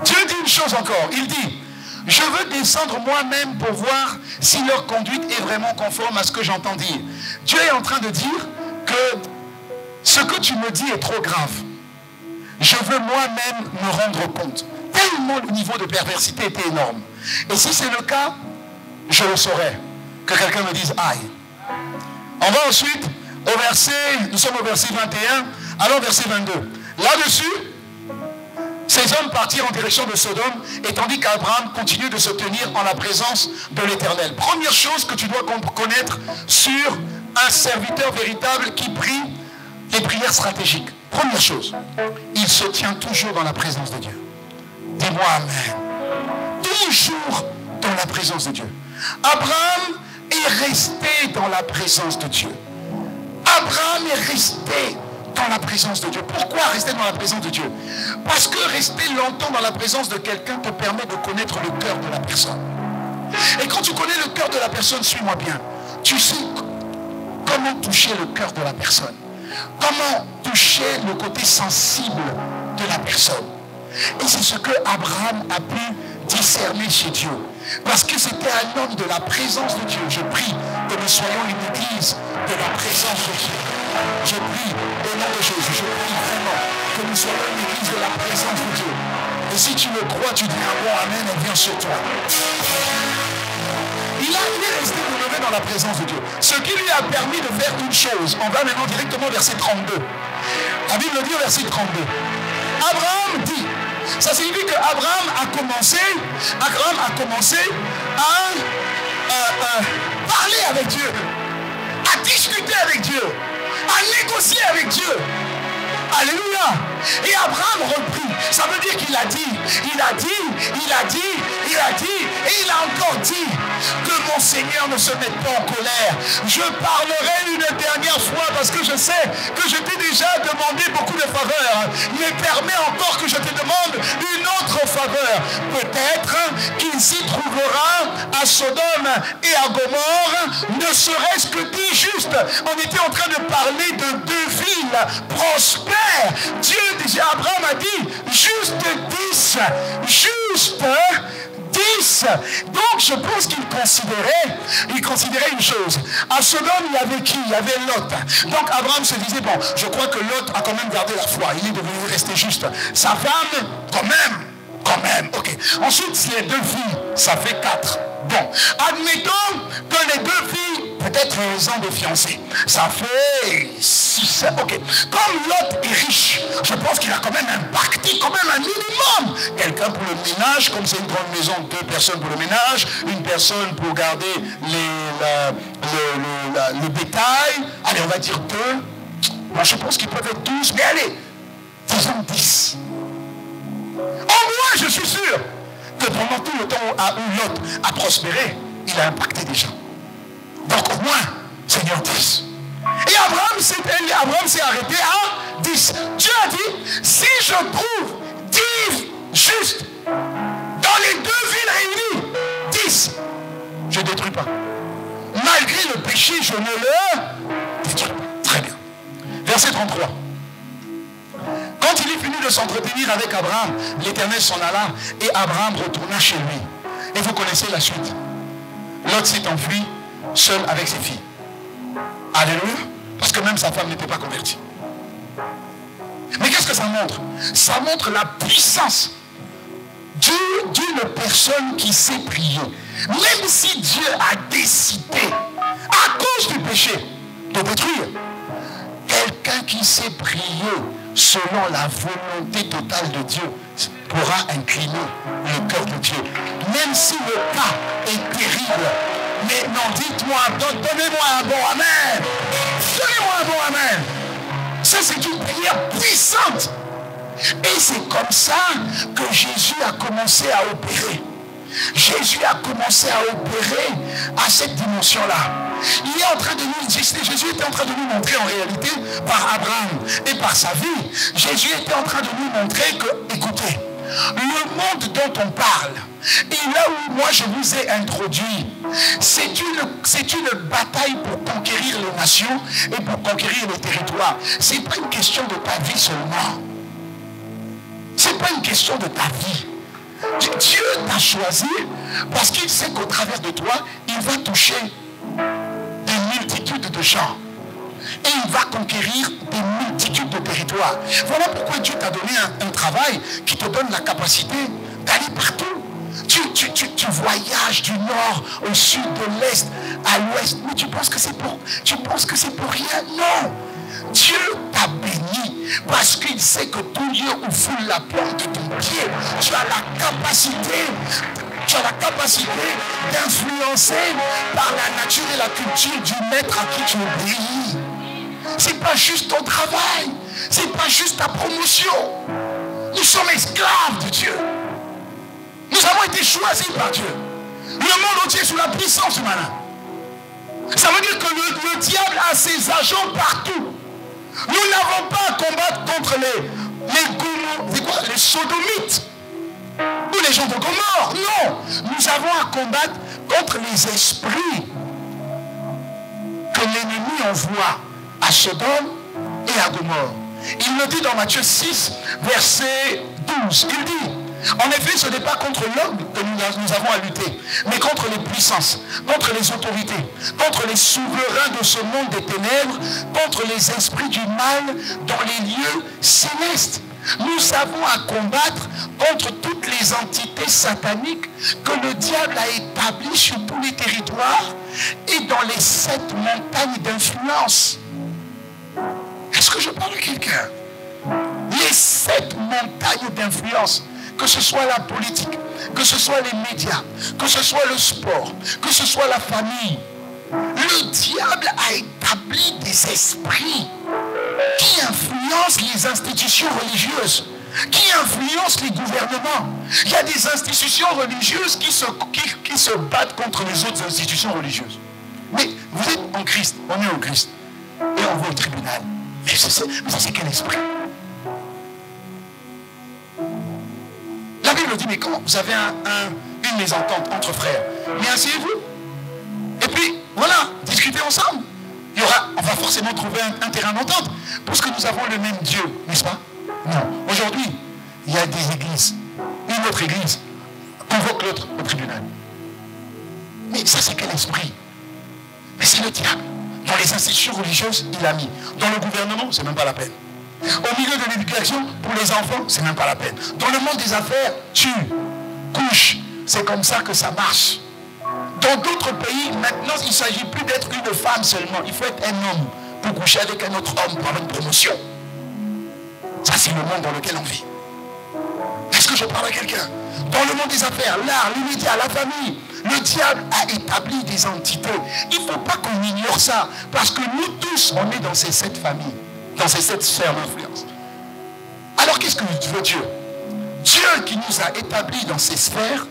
Dieu dit une chose encore. Il dit, je veux descendre moi-même pour voir si leur conduite est vraiment conforme à ce que j'entends dire. Dieu est en train de dire que ce que tu me dis est trop grave. Je veux moi-même me rendre compte. Tellement le niveau de perversité était énorme. Et si c'est le cas, je le saurais. Que quelqu'un me dise aïe. On va ensuite au verset, nous sommes au verset 21, alors verset 22. Là-dessus, ces hommes partirent en direction de Sodome, et tandis qu'Abraham continue de se tenir en la présence de l'Éternel. Première chose que tu dois connaître sur un serviteur véritable qui prie des prières stratégiques. Première chose, il se tient toujours dans la présence de Dieu. Dis-moi amen. Toujours dans la présence de Dieu. Abraham est resté dans la présence de Dieu. Abraham est resté dans la présence de Dieu. Pourquoi rester dans la présence de Dieu? Parce que rester longtemps dans la présence de quelqu'un te permet de connaître le cœur de la personne. Et quand tu connais le cœur de la personne, suis-moi bien, tu sais comment toucher le cœur de la personne. Comment toucher le côté sensible de la personne. Et c'est ce que Abraham a pu discerner chez Dieu. Parce que c'était un homme de la présence de Dieu. Je prie que nous soyons une église de la présence de Dieu. Je prie au nom de Jésus. Je prie vraiment que nous soyons une église de la présence de Dieu. Et si tu le crois, tu dis un bon amen, elle vient sur toi. Il est resté demeuré dans la présence de Dieu. Ce qui lui a permis de faire une chose. On va maintenant directement au verset 32. La Bible dit au verset 32. Abraham dit, ça signifie qu'Abraham a commencé à parler avec Dieu, à discuter avec Dieu, à négocier avec Dieu. Alléluia. Et Abraham reprit. Ça veut dire qu'il a dit, et il a encore dit que mon Seigneur ne se mette pas en colère. Je parlerai une dernière fois parce que je sais que je t'ai déjà demandé beaucoup de faveurs. Mais permets encore que je te demande une autre faveur. Peut-être qu'il s'y trouvera à Sodome et à Gomorrhe, ne serait-ce que 10 justes. On était en train de parler de deux villes prospères. juste 10. Donc je pense qu'il considérait une chose. À Sodome, il y avait qui? Il y avait Lot. Donc Abraham se disait, bon, je crois que Lot a quand même gardé la foi. Il est devenu rester juste. Sa femme, quand même. Ok. Ensuite, les 2 filles, ça fait 4. Bon, admettons que les 2 filles, peut-être 11 ans de fiancés, ça fait 6. Ok. Comme Lot est riche, je pense qu'il a quand même impacté quand même un minimum. Quelqu'un pour le ménage, comme c'est une grande maison, 2 personnes pour le ménage, une personne pour garder le bétail. Allez, on va dire 2. Moi, je pense qu'ils peuvent être 12, mais allez, disons 10. Au moins, je suis sûr que pendant tout le temps où Lot a prospéré, il a impacté des gens. Donc au moins, Seigneur 10. Et Abraham s'est arrêté à 10. Dieu a dit, si je trouve 10 justes dans les 2 villes réunies, 10, je ne détruis pas. Malgré le péché, je ne le détruis pas. Très bien. Verset 33. Quand il est fini de s'entretenir avec Abraham, l'Éternel s'en alla et Abraham retourna chez lui. Et vous connaissez la suite. Lot s'est enfui seul avec ses filles. Alléluia. Parce que même sa femme n'était pas convertie. Mais qu'est-ce que ça montre? Ça montre la puissance d'une personne qui sait prier. Même si Dieu a décidé, à cause du péché, de détruire, quelqu'un qui sait prier selon la volonté totale de Dieu pourra incliner le cœur de Dieu. Même si le cas est terrible. Mais non, dites-moi, donnez-moi un bon amen. Donnez-moi un bon amen. Ça, c'est une prière puissante. Et c'est comme ça que Jésus a commencé à opérer. Jésus a commencé à opérer à cette dimension-là. Il est en train de nous, Jésus était en train de nous montrer en réalité, par Abraham et par sa vie, Jésus était en train de nous montrer que, écoutez, le monde dont on parle, et là où moi je vous ai introduit, c'est une bataille pour conquérir les nations et pour conquérir les territoires. Ce n'est pas une question de ta vie seulement. Ce n'est pas une question de ta vie. Dieu t'a choisi parce qu'il sait qu'au travers de toi, il va toucher des multitudes de gens. Et il va conquérir des multitudes de territoires. Voilà pourquoi Dieu t'a donné un travail qui te donne la capacité d'aller partout. Tu voyages du nord au sud, de l'est à l'ouest. Mais tu penses que c'est pour rien? Non. Dieu t'a béni parce qu'il sait que tout lieu où foule la plante de ton pied, tu as la capacité d'influencer par la nature et la culture du maître à qui tu obéis. C'est pas juste ton travail, c'est pas juste ta promotion. Nous sommes esclaves de Dieu. Nous avons été choisis par Dieu. Le monde entier est sous la puissance du malin. Ça veut dire que le diable a ses agents partout. Nous n'avons pas à combattre contre les sodomites ou les gens de Gomorrhe. Non, nous avons à combattre contre les esprits que l'ennemi envoie à Sodome et à Gomorrhe. Il le dit dans Matthieu 6, verset 12. Il dit, en effet, ce n'est pas contre l'homme que nous avons à lutter, mais contre les puissances, contre les autorités, contre les souverains de ce monde des ténèbres, contre les esprits du mal dans les lieux célestes. Nous avons à combattre contre toutes les entités sataniques que le diable a établies sur tous les territoires et dans les 7 montagnes d'influence. Est-ce que je parle à quelqu'un? Les 7 montagnes d'influence. Que ce soit la politique, que ce soit les médias, que ce soit le sport, que ce soit la famille. Le diable a établi des esprits qui influencent les institutions religieuses, qui influencent les gouvernements. Il y a des institutions religieuses qui se battent contre les autres institutions religieuses. Mais vous êtes en Christ, on est en Christ, et on va au tribunal. Mais ça c'est quel esprit? La Bible dit, mais quand vous avez une mésentente entre frères, mais asseyez-vous. Et puis, voilà, discutez ensemble. On va forcément trouver un terrain d'entente. Parce que nous avons le même Dieu, n'est-ce pas? Non. Aujourd'hui, il y a des églises. Une l'autre église convoque l'autre au tribunal. Mais ça, c'est quel esprit? Mais c'est le diable. Dans les institutions religieuses, il a mis. Dans le gouvernement, c'est même pas la peine. Au milieu de l'éducation, pour les enfants, c'est même pas la peine. Dans le monde des affaires, tue, couche. C'est comme ça que ça marche. Dans d'autres pays, maintenant, il ne s'agit plus d'être une femme seulement. Il faut être un homme pour coucher avec un autre homme pour avoir une promotion. Ça, c'est le monde dans lequel on vit. Est-ce que je parle à quelqu'un? Dans le monde des affaires, l'art, les médias, la famille, le diable a établi des entités. Il ne faut pas qu'on ignore ça. Parce que nous tous, on est dans ces 7 familles, dans ces 7 sphères d'influence. Alors qu'est-ce que veut Dieu? Dieu qui nous a établis dans ces sphères,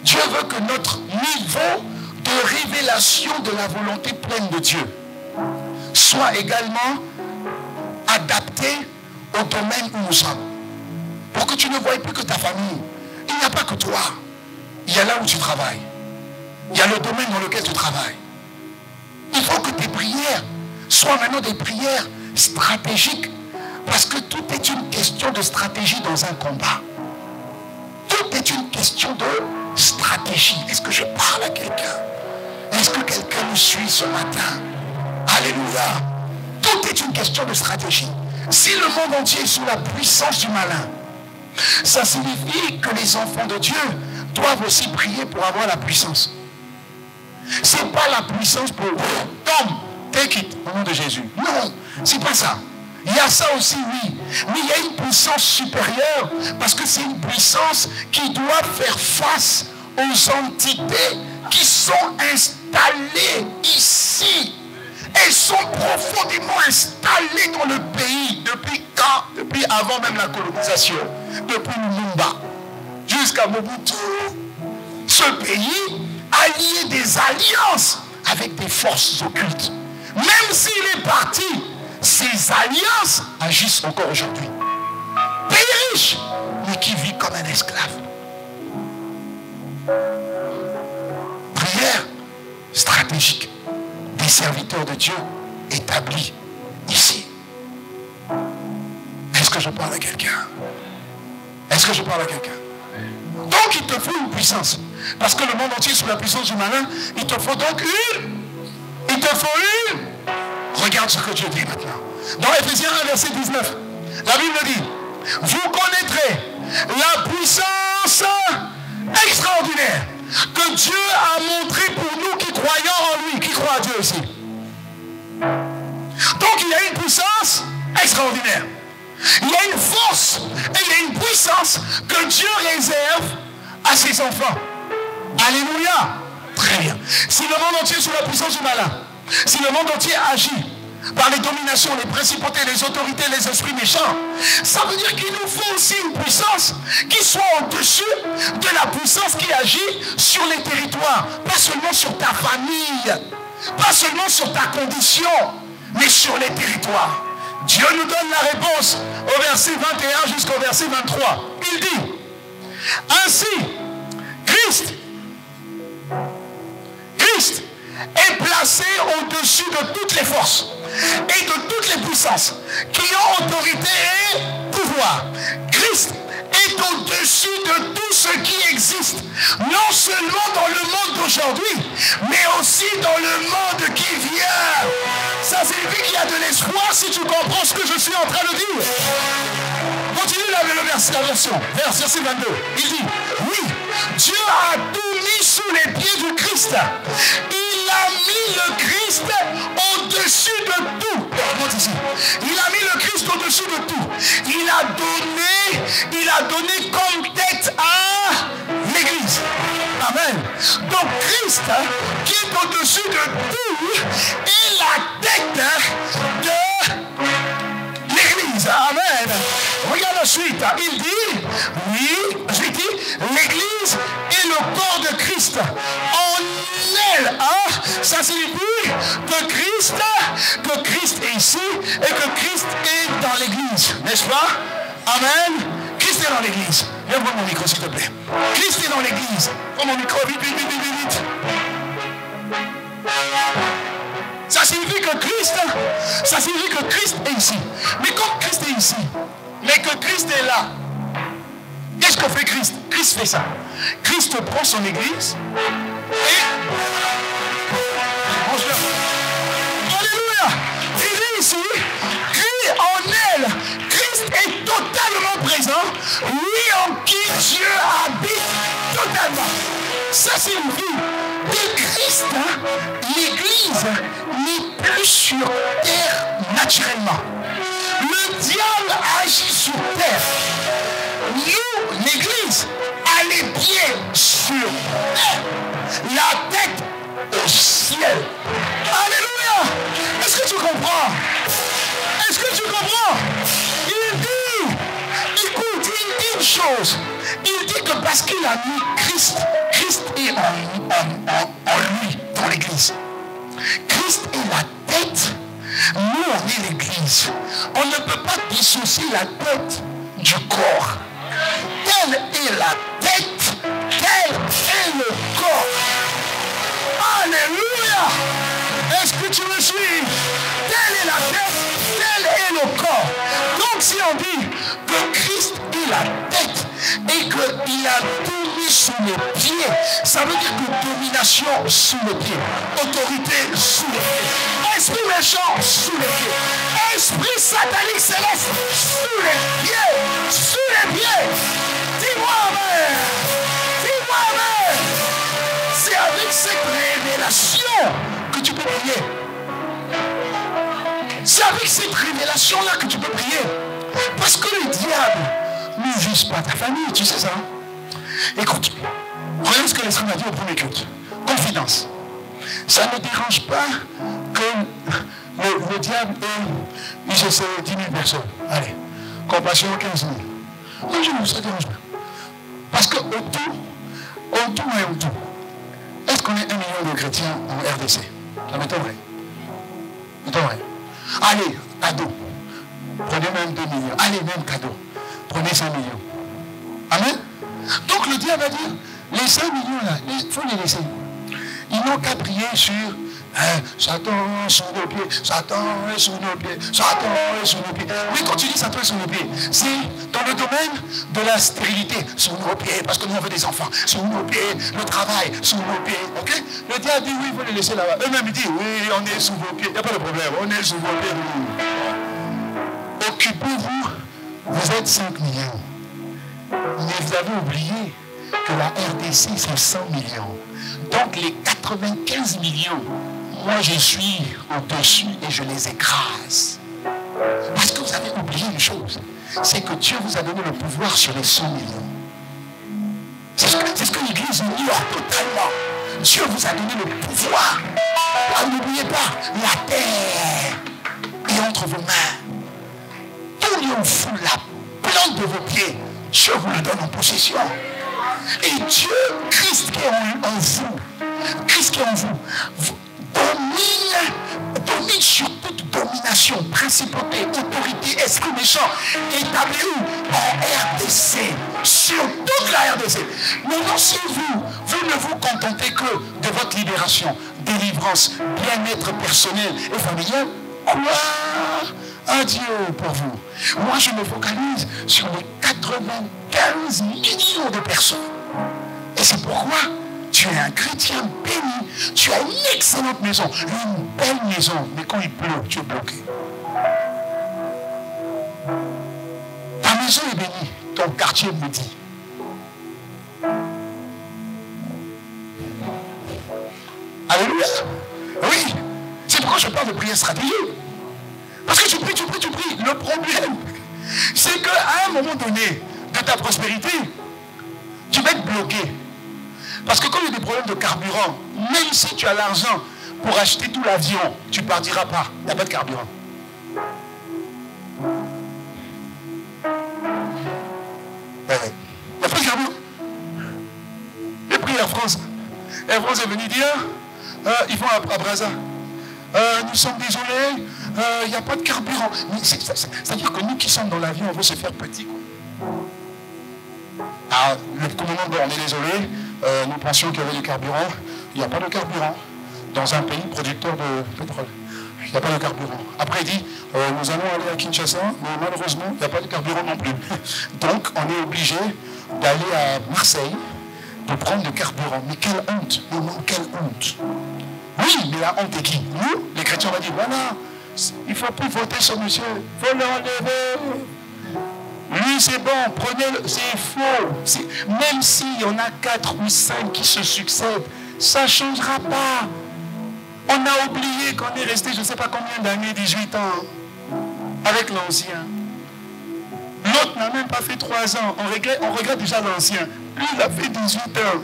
Dieu veut que notre niveau de révélation de la volonté pleine de Dieu soit également adapté au domaine où nous sommes. Pour que tu ne voies plus que ta famille. Il n'y a pas que toi. Il y a là où tu travailles. Il y a le domaine dans lequel tu travailles. Il faut que tes prières soient maintenant des prières stratégiques. Parce que tout est une question de stratégie dans un combat. Tout est une question de stratégie. Est-ce que je parle à quelqu'un? Est-ce que quelqu'un me suit ce matin? Alléluia. Tout est une question de stratégie. Si le monde entier est sous la puissance du malin, ça signifie que les enfants de Dieu doivent aussi prier pour avoir la puissance. Ce n'est pas la puissance pour Tom, take it, au nom de Jésus. Non, c'est pas ça. Il y a ça aussi, oui. Mais il y a une puissance supérieure parce que c'est une puissance qui doit faire face aux entités qui sont installées ici. Elles sont profondément installées dans le pays. Depuis quand? Depuis avant même la colonisation. Depuis Lumumba jusqu'à Mobutu. Ce pays a lié des alliances avec des forces occultes. Même s'il est parti, ces alliances agissent encore aujourd'hui. Pays riche, mais qui vit comme un esclave. Prière stratégique des serviteurs de Dieu établis ici. Est-ce que je parle à quelqu'un? Est-ce que je parle à quelqu'un? Donc il te faut une puissance. Parce que le monde entier est sous la puissance du malin. Il te faut donc une. Il te faut une. Regarde ce que Dieu dit maintenant. Dans Éphésiens 1, verset 19, la Bible dit: vous connaîtrez la puissance extraordinaire que Dieu a montré pour nous qui croyons en lui. Qui croit à Dieu ici? Donc il y a une puissance extraordinaire. Il y a une force et il y a une puissance que Dieu réserve à ses enfants. Alléluia. Très bien. Si le monde entier est sous la puissance du malin, si le monde entier agit par les dominations, les principautés, les autorités, les esprits méchants, ça veut dire qu'il nous faut aussi une puissance qui soit au-dessus de la puissance qui agit sur les territoires. Pas seulement sur ta famille, pas seulement sur ta condition, mais sur les territoires. Dieu nous donne la réponse au verset 21 jusqu'au verset 23. Il dit: ainsi, Christ est placé au-dessus de toutes les forces et de toutes les puissances qui ont autorité et pouvoir. Christ est au-dessus de tout ce qui existe, non seulement dans le monde d'aujourd'hui, mais aussi dans le monde qui vient. Ça signifie qu'il y a de l'espoir si tu comprends ce que je suis en train de dire. Continue la version, verset 22. Il dit: oui, Dieu a tout mis sous les pieds du Christ. Il a mis le Christ au-dessus de tout. Ici. Il a mis le Christ au-dessus de tout. Il a donné comme tête à l'Église. Amen. Donc Christ, qui est au-dessus de tout, est la tête de l'Église. Amen. Regarde la suite. Il dit, oui, je dis, l'Église est le corps de Christ. En elle, ça signifie que Christ est ici et que Christ est dans l'Église. N'est-ce pas? Amen. Christ est dans l'Église. Viens prendre mon micro, s'il te plaît. Christ est dans l'Église. Prends mon micro, vite, vite, vite, vite, vite. Ça signifie que Christ est ici. Mais comme Christ est ici, mais que Christ est là, Qu'est-ce que fait Christ? Christ fait ça. Christ prend son église et... Alléluia! Il dit ici, crie en elle. Christ est totalement présent, lui en qui Dieu habite totalement. Ça signifie que Christ, l'église, n'est plus sur terre naturellement. Le diable agit sur terre. Nous, l'église, a les pieds sur terre, la tête au ciel. Alléluia! Est-ce que tu comprends? Est-ce que tu comprends? Il dit, écoute, il dit une chose. Il dit que parce qu'il a mis Christ, Christ est en lui, dans l'église. Christ est la tête. Nous, on est l'église. On ne peut pas dissocier la tête du corps. Telle est la tête, tel est le corps. Alléluia! Est-ce que tu me suis? Telle est la tête, tel est le corps. Donc si on dit que Christ est la tête et qu'il a tout mis sous les pieds, ça veut dire que domination sous les pieds, autorité sous les pieds, esprit méchant sous les pieds, esprit satanique céleste sous les pieds, sous les pieds. Dis-moi amen. Dis-moi amen. C'est avec cette révélation que tu peux prier. C'est avec cette révélation-là que tu peux prier. Parce que le diable ne vise pas ta famille, tu sais ça. Écoute, regarde ce que l'Esprit m'a dit au premier culte. Confidence. Ça ne dérange pas que le diable ait 10 000 personnes. Allez, compassion 15 000. Non, ça ne dérange pas. Parce qu'au tout et au tout, est-ce qu'on est 1 million de chrétiens en RDC? Ça m'étonnerait. Allez, cadeau. Prenez même 2 millions. Allez, même cadeau. Prenez 5 millions. Amen. Donc le diable va dire, les 5 millions là, il faut les laisser. Ils n'ont qu'à prier sur Satan sous nos pieds, Satan est sous nos pieds, Satan est sous nos pieds. Oui, quand tu dis Satan est sous nos pieds, c'est dans le domaine de la stérilité, sous nos pieds, parce que nous on veut des enfants, sous nos pieds, le travail, sous nos pieds, ok? Le diable dit oui, il faut les laisser là-bas. Eux-mêmes disent oui, on est sous vos pieds, il n'y a pas de problème, on est sous vos pieds. Occupez-vous, vous êtes 5 millions. Mais vous avez oublié que la RDC c'est 100 millions. Donc les 95 millions, moi je suis au-dessus et je les écrase. Parce que vous avez oublié une chose, c'est que Dieu vous a donné le pouvoir sur les 100 millions. C'est ce que l'Église ignore totalement. Dieu vous a donné le pouvoir. Ah, n'oubliez pas, la terre est entre vos mains. Tout lieu où fout la plante de vos pieds, Dieu vous la donne en possession. Et Dieu, Christ qui est en vous, Christ qui est en vous, domine sur toute domination, principauté, autorité, esprit méchant, établi où? En RDC, sur toute la RDC. Maintenant, si vous ne vous contentez que de votre libération, délivrance, bien-être personnel et familial, quoi? Adieu pour vous. Moi, je me focalise sur les 95 millions de personnes. Et c'est pourquoi tu es un chrétien béni. Tu as une excellente maison, une belle maison. Mais quand il pleut, tu es bloqué. Ta maison est bénie. Ton quartier me dit. Alléluia. Oui. C'est pourquoi je parle de prière stratégique. Parce que tu pries. Le problème, c'est qu'à un moment donné de ta prospérité, tu vas être bloqué. Parce que quand il y a des problèmes de carburant, même si tu as l'argent pour acheter tout l'avion, tu ne partiras pas. Il n'y a pas de carburant. Il n'y a pas de carburant. J'ai pris Air France. Air France est venu dire, ils vont à Brazza. Nous sommes désolés, il n'y a pas de carburant. C'est-à-dire que nous qui sommes dans l'avion, on veut se faire petit. Alors, le commandant, on est désolé, nous pensions qu'il y avait du carburant. Il n'y a pas de carburant dans un pays producteur de pétrole. n'y a pas de carburant. Après, il dit, nous allons aller à Kinshasa, mais malheureusement, il n'y a pas de carburant non plus. Donc, on est obligé d'aller à Marseille, de prendre le carburant. Mais quelle honte! Non, quelle honte! Oui, mais la honte est qui? Nous, les chrétiens, on va dire, voilà, il ne faut plus voter sur monsieur, il faut l'enlever. Lui, c'est bon, prenez-le, c'est faux. Même s'il y en a 4 ou 5 qui se succèdent, ça ne changera pas. On a oublié qu'on est resté, je ne sais pas combien d'années, 18 ans, avec l'ancien. L'autre n'a même pas fait 3 ans. On regrette déjà l'ancien. Lui, il a fait 18 ans.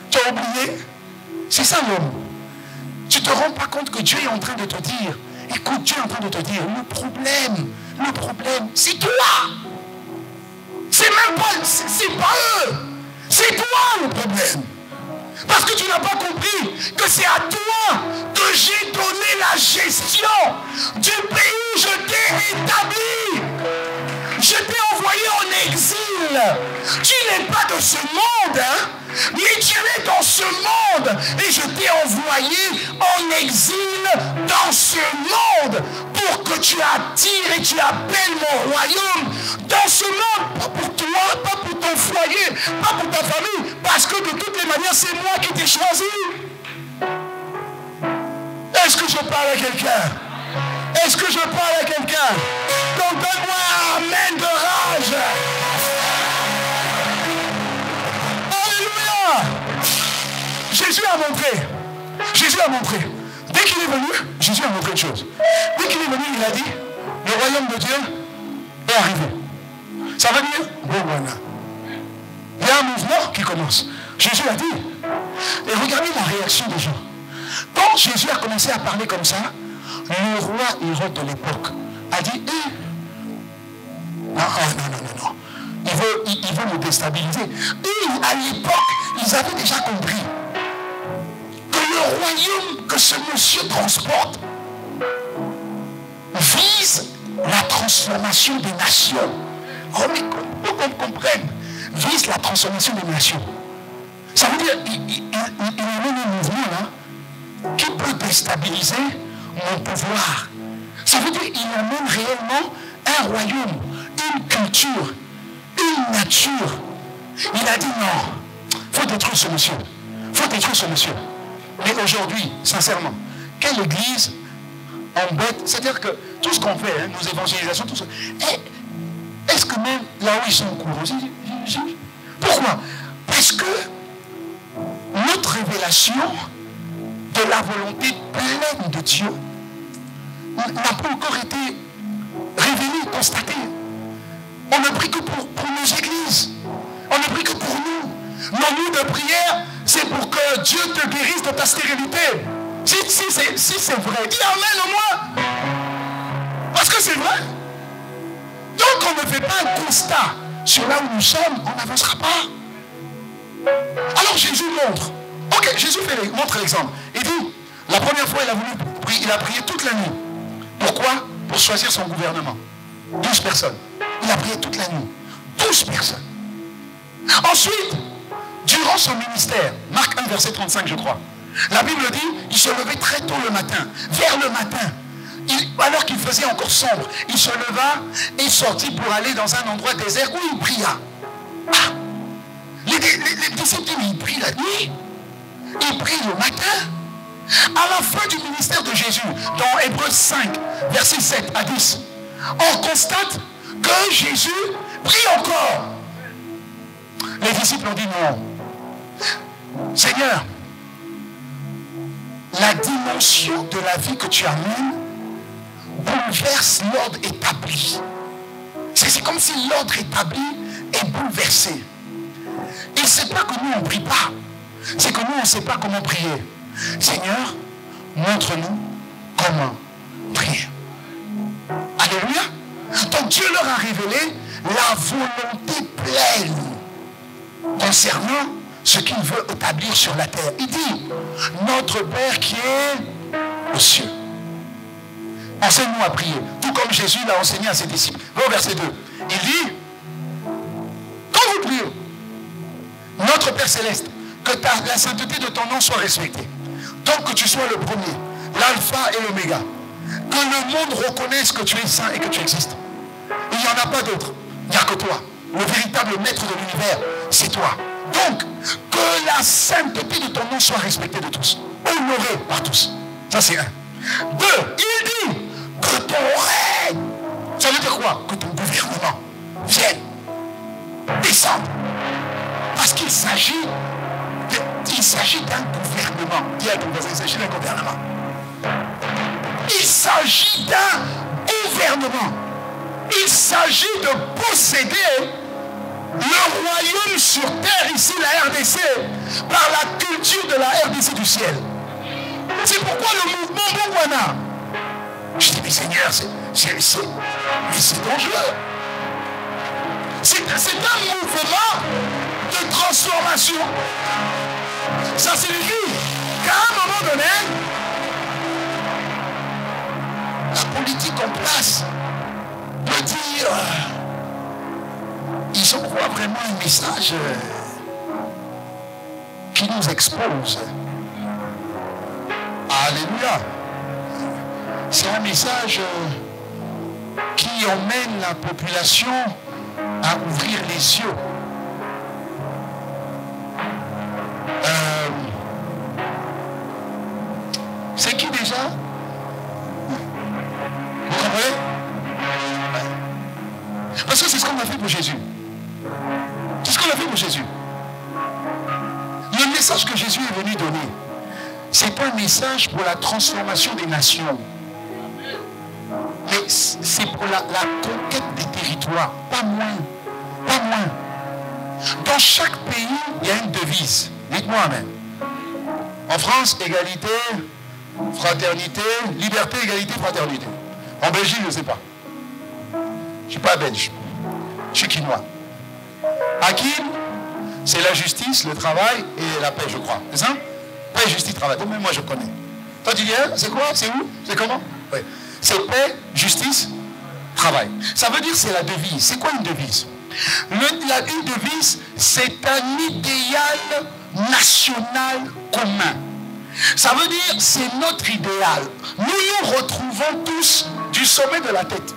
Tu as oublié? C'est ça l'homme. Tu ne te rends pas compte que Dieu est en train de te dire, écoute, Dieu est en train de te dire, le problème, c'est toi. C'est même pas, c'est pas eux. C'est toi le problème. Parce que tu n'as pas compris que c'est à toi que j'ai donné la gestion du pays où je t'ai établi. Je t'ai envoyé en exil. Tu n'es pas de ce monde, hein? Mais tu es dans ce monde. Et je t'ai envoyé en exil dans ce monde pour que tu attires et tu appelles mon royaume dans ce monde. Pas pour toi, pas pour ton foyer, pas pour ta famille. Parce que de toutes les manières, c'est moi qui t'ai choisi. Est-ce que je parle à quelqu'un? Est-ce que je parle à quelqu'un? Donc donne-moi un amen de rage. Alléluia. Jésus a montré. Dès qu'il est venu, Jésus a montré une chose. Dès qu'il est venu, il a dit, le royaume de Dieu est arrivé. Ça veut dire, bon voilà. Il y a un mouvement qui commence. Jésus a dit. Et regardez la réaction des gens. Quand Jésus a commencé à parler comme ça, le roi Hérode de l'époque a dit, non. Il veut nous déstabiliser. Et à l'époque, ils avaient déjà compris que le royaume que ce monsieur transporte vise la transformation des nations. Oh, mais pour qu'on comprenne, vise la transformation des nations. Ça veut dire, il amène un mouvement là qui peut déstabiliser mon pouvoir. Ça veut dire qu'il amène réellement un royaume, une culture, une nature. Il a dit non, il faut détruire ce monsieur. Il faut détruire ce monsieur. Mais aujourd'hui, sincèrement, quelle église embête? C'est-à-dire que tout ce qu'on fait, hein, nos évangélisations, tout ça, est-ce que même là où ils sont au courant? Pourquoi? Parce que notre révélation de la volonté pleine de Dieu n'a pas encore été révélée, constatée. On ne prie que pour nos églises. On ne prie que pour nous. Nos nuits de prière, c'est pour que Dieu te guérisse de ta stérilité. Si c'est vrai, dis amen au moins. Parce que c'est vrai. Donc on ne fait pas un constat sur là où nous sommes, on n'avancera pas. Alors Jésus montre. Ok, Jésus montre l'exemple. Il dit, la première fois il a prié toute la nuit. Pourquoi? Pour choisir son gouvernement. 12 personnes. Il a prié toute la nuit. 12 personnes. Ensuite, durant son ministère, Marc 1, verset 35, je crois, la Bible dit, il se levait très tôt le matin, vers le matin. Alors qu'il faisait encore sombre, il se leva et sortit pour aller dans un endroit désert où il pria. Ah, les disciples, il prie la nuit, il prie le matin. À la fin du ministère de Jésus, dans Hébreux 5, versets 7 à 10, on constate que Jésus prie encore. Les disciples ont dit non. Seigneur, la dimension de la vie que tu amènes bouleverse l'ordre établi. C'est comme si l'ordre établi est bouleversé. Il ne sait pas que nous on ne prie pas. C'est que nous on ne sait pas comment prier. Seigneur, montre-nous comment prier. Alléluia. Donc Dieu leur a révélé la volonté pleine concernant ce qu'il veut établir sur la terre. Il dit, notre Père qui est aux cieux. Enseigne-nous à prier, tout comme Jésus l'a enseigné à ses disciples. Au verset 2, il dit, quand vous priez, notre Père Céleste, que la sainteté de ton nom soit respectée. Donc que tu sois le premier, l'alpha et l'oméga, Que le monde reconnaisse que tu es saint et que tu existes. Il n'y en a pas d'autre. Il n'y a que toi. Le véritable maître de l'univers, c'est toi. Donc, que la sainteté de ton nom soit respectée de tous. Honorée par tous. Ça, c'est un. Deux, il dit que ton règne, ça veut dire quoi? Que ton gouvernement vienne, descende. Parce qu'il s'agit d'un gouvernement. Dis à ton voisin, il s'agit d'un gouvernement. Il s'agit d'un gouvernement. Il s'agit de posséder le royaume sur terre, ici la RDC, par la culture de la RDC du ciel. C'est pourquoi le mouvement Bongwana, je dis, mais Seigneur, mais c'est dangereux. C'est un mouvement de transformation. Ça signifie qu'à un moment donné, la politique en place peut dire, ils envoient vraiment un message qui nous expose. Alléluia. C'est un message qui emmène la population à ouvrir les yeux. C'est qui déjà? Vous comprenez? Parce que c'est ce qu'on a fait pour Jésus. C'est ce qu'on a fait pour Jésus. Le message que Jésus est venu donner, ce n'est pas un message pour la transformation des nations. Mais c'est pour la conquête des territoires. Pas moins. Pas moins. Dans chaque pays, il y a une devise. Dites-moi amen. En France, égalité, fraternité, liberté, égalité, fraternité. En Belgique, je ne sais pas. Je ne suis pas belge. Je suis quinois. Hakim, c'est la justice, le travail et la paix, je crois. C'est ça? Paix, justice, travail. Même moi, je connais. Toi, tu dis, c'est quoi? C'est où? C'est comment? Oui. C'est paix, justice, travail. Ça veut dire c'est la devise. C'est quoi une devise? Une devise, c'est un idéal national commun. Ça veut dire c'est notre idéal. Nous nous retrouvons tous du sommet de la tête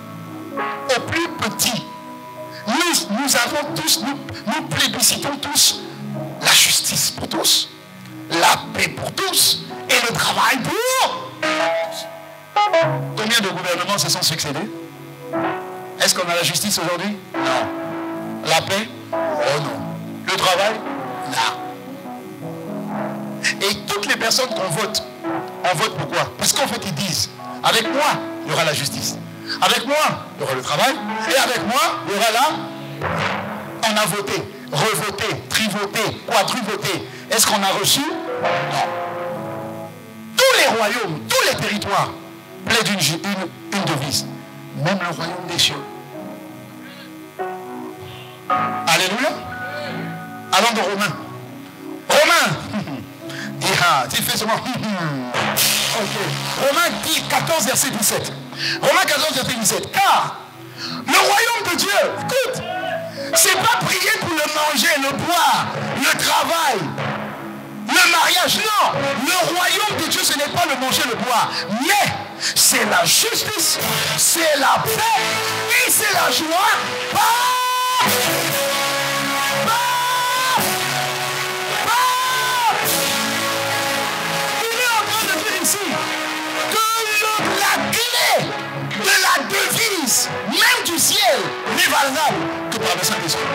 au plus petit. Nous avons tous, nous plébiscitons tous la justice pour tous, la paix pour tous et le travail pour tous. Combien de gouvernements se sont succédés? Est-ce qu'on a la justice aujourd'hui? Non. La paix? Oh non. Le travail? Non. Et toutes les personnes qu'on vote, on vote pourquoi? Parce qu'en fait ils disent, avec moi, il y aura la justice. Avec moi, il y aura le travail. Et avec moi, il y aura là, on a voté, revoté, trivoté, quadruvoté. Est-ce qu'on a reçu? Non. Tous les royaumes, tous les territoires plaident une devise. Même le royaume des cieux. Alléluia. Allons de Romains. Romains. Tu fais seulement. Ok. Romains 14, verset 17. Romains 14, verset 17. Car le royaume de Dieu, écoute, c'est pas prier pour le manger, le boire, le travail, le mariage. Non. Le royaume de Dieu, ce n'est pas le manger, le boire. Mais c'est la justice, c'est la paix et c'est la joie. Il est en train de dire ici que la clé de la devise, même du ciel, n'est valable que par le Saint-Esprit.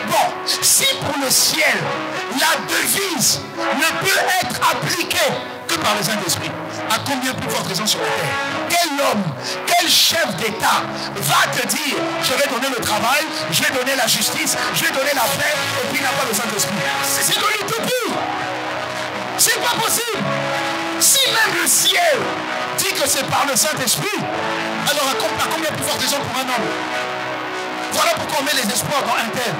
Bon, si pour le ciel, la devise ne peut être appliquée que par le Saint-Esprit, à combien plus forte raison sur la terre? Quel homme, quel chef d'État va te dire, je vais donner le travail, je vais donner la justice, je vais donner la paix, et puis il n'a pas le Saint-Esprit? C'est de l'utopie. C'est pas possible. Si même le ciel dit que c'est par le Saint-Esprit, alors à combien plus forte raison pour un homme? Voilà pourquoi on met les espoirs dans un tel.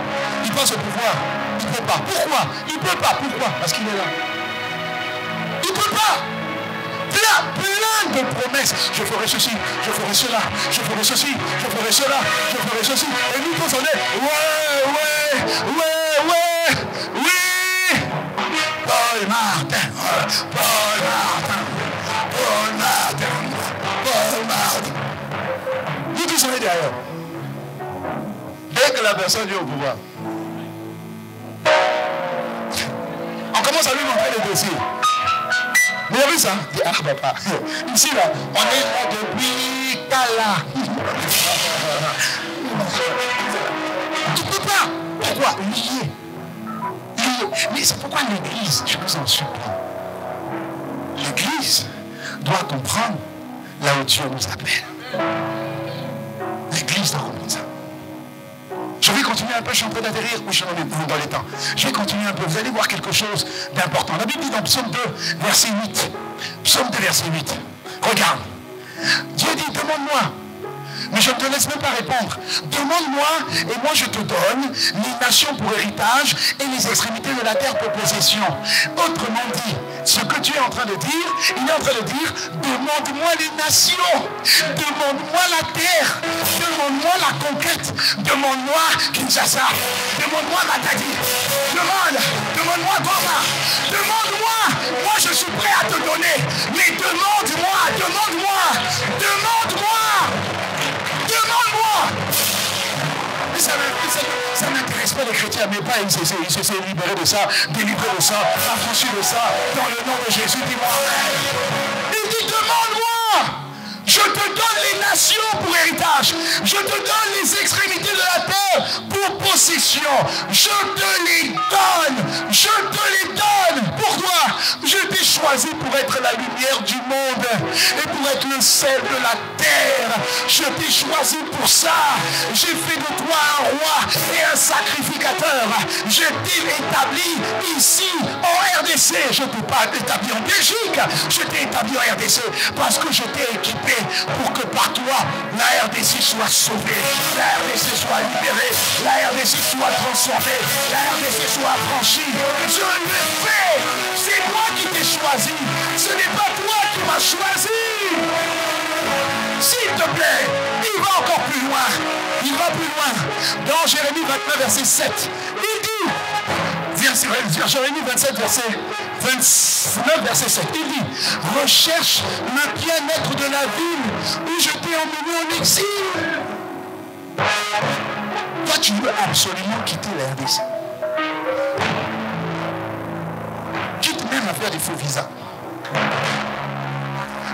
Il pense au pouvoir. Il ne peut pas. Pourquoi? Il ne peut pas. Pourquoi? Parce qu'il est là. Il ne peut pas. Plein de promesses. Je ferai ceci, je ferai cela, je ferai ceci, je ferai cela, je ferai ceci. Et nous tous on est oui. Paul Martin. la personne vient au pouvoir. On commence à lui montrer le dossier. Vous avez vu ça? Ah papa, ici là, on est là depuis Kala. Tu ne peux pas. Pourquoi? Lié. Mais c'est pourquoi l'Église, je vous en supplie, l'Église doit comprendre là où Dieu nous appelle. L'Église doit comprendre ça. Je vais continuer un peu, je suis en train d'atterrir où je suis dans les temps. Je vais continuer un peu, vous allez voir quelque chose d'important. La Bible dit dans Psaume 2, verset 8. Psaume 2, verset 8. Regarde. Dieu dit, demande-moi. Mais je ne te laisse même pas répondre. Demande-moi et moi je te donne les nations pour héritage et les extrémités de la terre pour possession. Autrement dit, ce que tu es en train de dire, il est en train de dire, demande-moi les nations, demande-moi la terre, demande-moi la conquête, demande-moi Kinshasa, demande-moi Matadi, demande-moi Goma, demande-moi, moi je suis prêt à te donner, mais demande-moi. Ça n'intéresse pas les chrétiens, mais pas, ils se sont libérés de ça, délivrés de ça, affranchis de ça, dans le nom de Jésus, dis-moi Amen. Il dit, demande-moi, je te donne les nations pour héritage, je te donne les extrémités de la terre pour possession, je te les donne, pourquoi? Je t'ai choisi pour être la lumière du monde et pour être le sel de la terre. Je t'ai choisi pour ça. J'ai fait de toi un roi et un sacrificateur. Je t'ai établi ici en RDC. Je ne t'ai pas établi en Belgique. Je t'ai établi en RDC parce que je t'ai équipé pour que par toi la RDC soit sauvée, la RDC soit libérée, la RDC soit transformée, la RDC soit affranchie. Je l'ai fait. C'est moi qui t'ai choisi. Ce n'est pas toi qui m'as choisi. S'il te plaît, il va encore plus loin. Il va plus loin. Dans Jérémie 29, verset 7, il dit, Jérémie 27, verset 29, verset 7, il dit, recherche le bien-être de la ville où je t'ai emmené en exil. Toi, tu veux absolument quitter la RDC. Quitte même à faire des faux visas.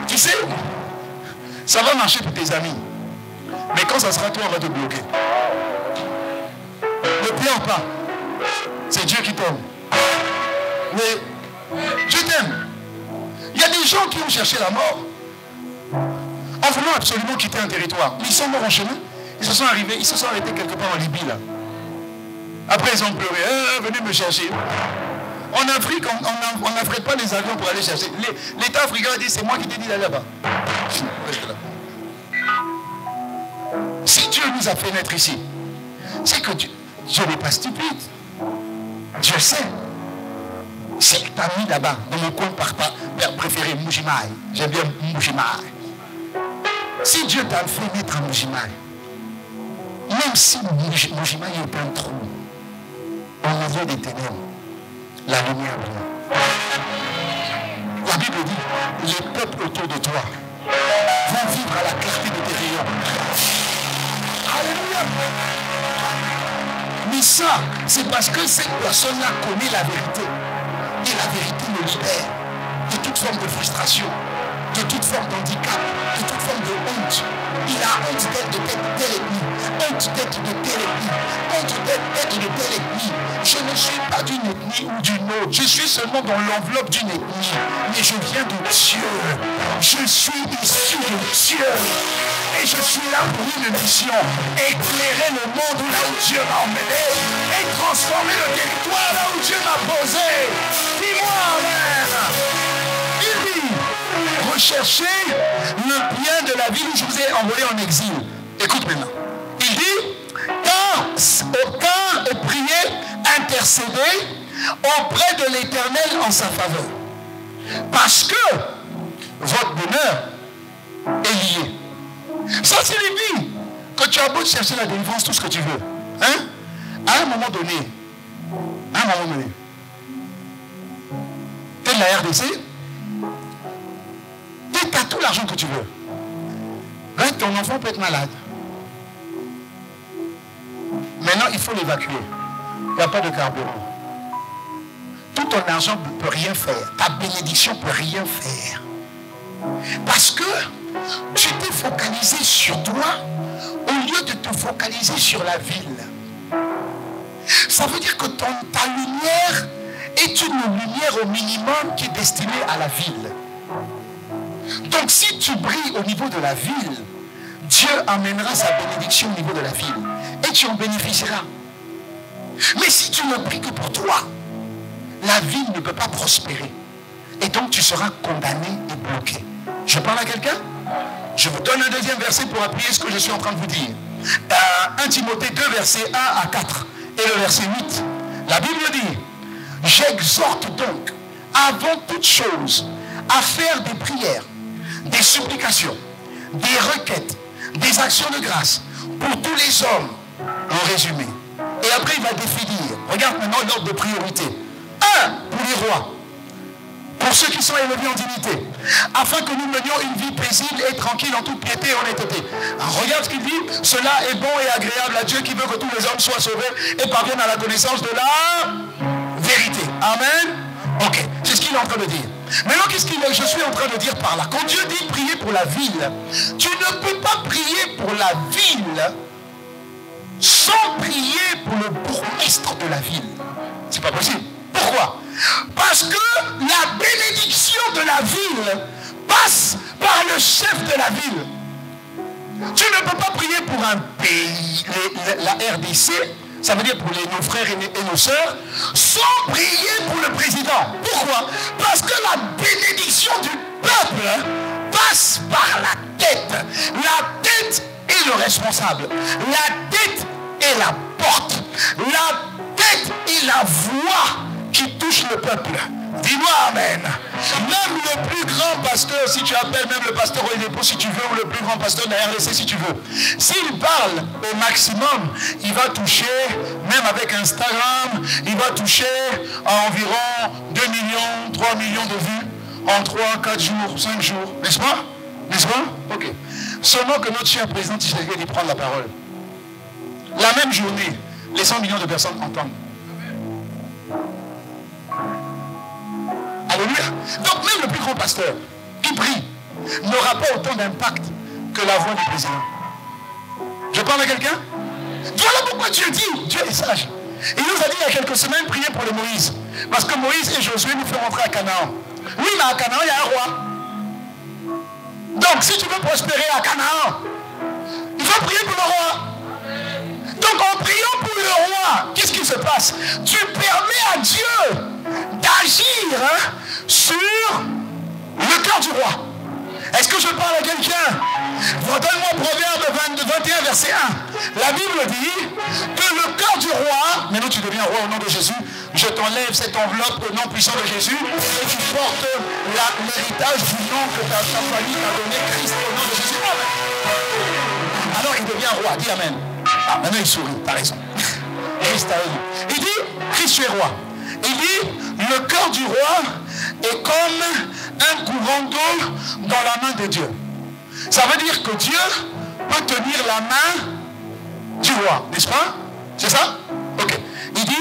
Tu sais, ça va marcher pour tes amis. Mais quand ça sera toi, on va te bloquer. Ne pleure pas. C'est Dieu qui t'aime. Mais Dieu t'aime. Il y a des gens qui ont cherché la mort en voulant absolument quitter un territoire. Ils sont morts en chemin. Ils se sont arrivés, ils se sont arrêtés quelque part en Libye là. Après ils ont pleuré. Venez me chercher. En Afrique, on n'affrète pas les avions pour aller chercher. L'État africain dit, c'est moi qui t'ai dit d'aller là-bas. Si Dieu nous a fait naître ici, c'est que Dieu n'est pas stupide. Dieu sait. S'il t'a mis là-bas, dans mon coin préféré, Moujimaï, j'aime bien Moujimaï. Si Dieu t'a fait naître à Moujimaï, même si Moujimaï est plein de trous, au milieu des ténèbres, la lumière brille. La Bible dit, les peuples autour de toi vont vivre à la clarté de tes rayons. Alléluia. Mais ça, c'est parce que cette personne-là connaît la vérité. Et la vérité le libère de toute forme de frustration, de toute forme d'handicap, de toute forme de honte. Il a honte d'être de telle ethnie, honte d'être de telle ethnie, honte d'être de telle ethnie. Je ne suis pas d'une ethnie ou d'une autre. Je suis seulement dans l'enveloppe d'une ethnie. Mais je viens de Dieu. Je suis issu de Dieu. Et je suis là pour une mission. Éclairer le monde là où Dieu m'a emmené. Et transformer le territoire là où Dieu m'a posé. Dis-moi, Amen. Il dit, recherchez le bien de la ville où je vous ai envoyé en exil. Écoute maintenant. Il dit, car et priez, intercéder auprès de l'Éternel en sa faveur. Parce que votre bonheur est lié. Ça signifie que tu as beau chercher la délivrance, tout ce que tu veux. Hein? À un moment donné, tu es de la RDC, tu as tout l'argent que tu veux. Ton enfant peut être malade. Mais Maintenant, il faut l'évacuer. Il n'y a pas de carburant. Tout ton argent ne peut rien faire. Ta bénédiction ne peut rien faire. Parce que tu t'es focalisé sur toi au lieu de te focaliser sur la ville. Ça veut dire que ta lumière est une lumière au minimum qui est destinée à la ville. Donc si tu brilles au niveau de la ville, Dieu amènera sa bénédiction au niveau de la ville. Et tu en bénéficieras. Mais si tu ne brilles que pour toi, la ville ne peut pas prospérer. Et donc tu seras condamné et bloqué. Je parle à quelqu'un? Je vous donne un deuxième verset pour appuyer ce que je suis en train de vous dire. 1 Timothée 2, versets 1 à 4. Et le verset 8. La Bible dit: j'exhorte donc, avant toute chose, à faire des prières, des supplications, des requêtes, des actions de grâce pour tous les hommes, en résumé. Et après, il va définir. Regarde maintenant l'ordre de priorité. 1, pour les rois, pour ceux qui sont élevés en dignité, afin que nous menions une vie paisible et tranquille en toute piété et honnêteté. Alors, regarde ce qu'il dit. Cela est bon et agréable à Dieu qui veut que tous les hommes soient sauvés et parviennent à la connaissance de la vérité. Amen. Ok, c'est ce qu'il est en train de dire. Maintenant, qu'est-ce que je suis en train de dire par là? Quand Dieu dit prier pour la ville, tu ne peux pas prier pour la ville sans prier pour le bourgmestre de la ville. C'est pas possible. Pourquoi? Parce que la bénédiction de la ville passe par le chef de la ville. Tu ne peux pas prier pour un pays, la RDC, ça veut dire pour nos frères et nos sœurs, sans prier pour le président. Pourquoi? Parce que la bénédiction du peuple passe par la tête. La tête est le responsable. La tête est la porte. La tête est la voix qui touche le peuple. Dis-moi amen. Même le plus grand pasteur, si tu appelles même le pasteur Oedepo si tu veux, ou le plus grand pasteur de la RDC si tu veux, s'il parle au maximum, il va toucher, même avec Instagram, il va toucher à environ 2 millions, 3 millions de vues en 3, 4 jours, 5 jours. N'est-ce pas? N'est-ce pas? Ok. Seulement que notre cher président Tshisekedi prend la parole. La même journée, les 100 millions de personnes entendent. Alléluia. Donc même le plus grand pasteur qui prie n'aura pas autant d'impact que la voix du président. Je parle à quelqu'un? Voilà pourquoi Dieu dit, Dieu est sage. Il nous a dit il y a quelques semaines, prier pour les Moïse. Parce que Moïse et Josué nous font rentrer à Canaan. Oui, mais à Canaan, il y a un roi. Donc si tu veux prospérer à Canaan, il faut prier pour le roi. Donc en priant pour le roi, qu'est-ce qui se passe? Tu permets à Dieu d'agir sur le cœur du roi. Est-ce que je parle à quelqu'un? Donne-moi Proverbe 21, verset 1. La Bible dit que le cœur du roi, maintenant tu deviens roi au nom de Jésus, je t'enlève cette enveloppe au nom puissant de Jésus et tu portes l'héritage du nom que ta famille t'a donné, Christ au nom de Jésus. Amen. Alors il devient roi, dis amen. Ah, maintenant il sourit, t'as raison. Christ a eu. Il dit, Christ tu es roi. Il dit, le cœur du roi est comme un courant d'eau dans la main de Dieu. Ça veut dire que Dieu peut tenir la main du roi, n'est-ce pas? C'est ça? Ok. Il dit,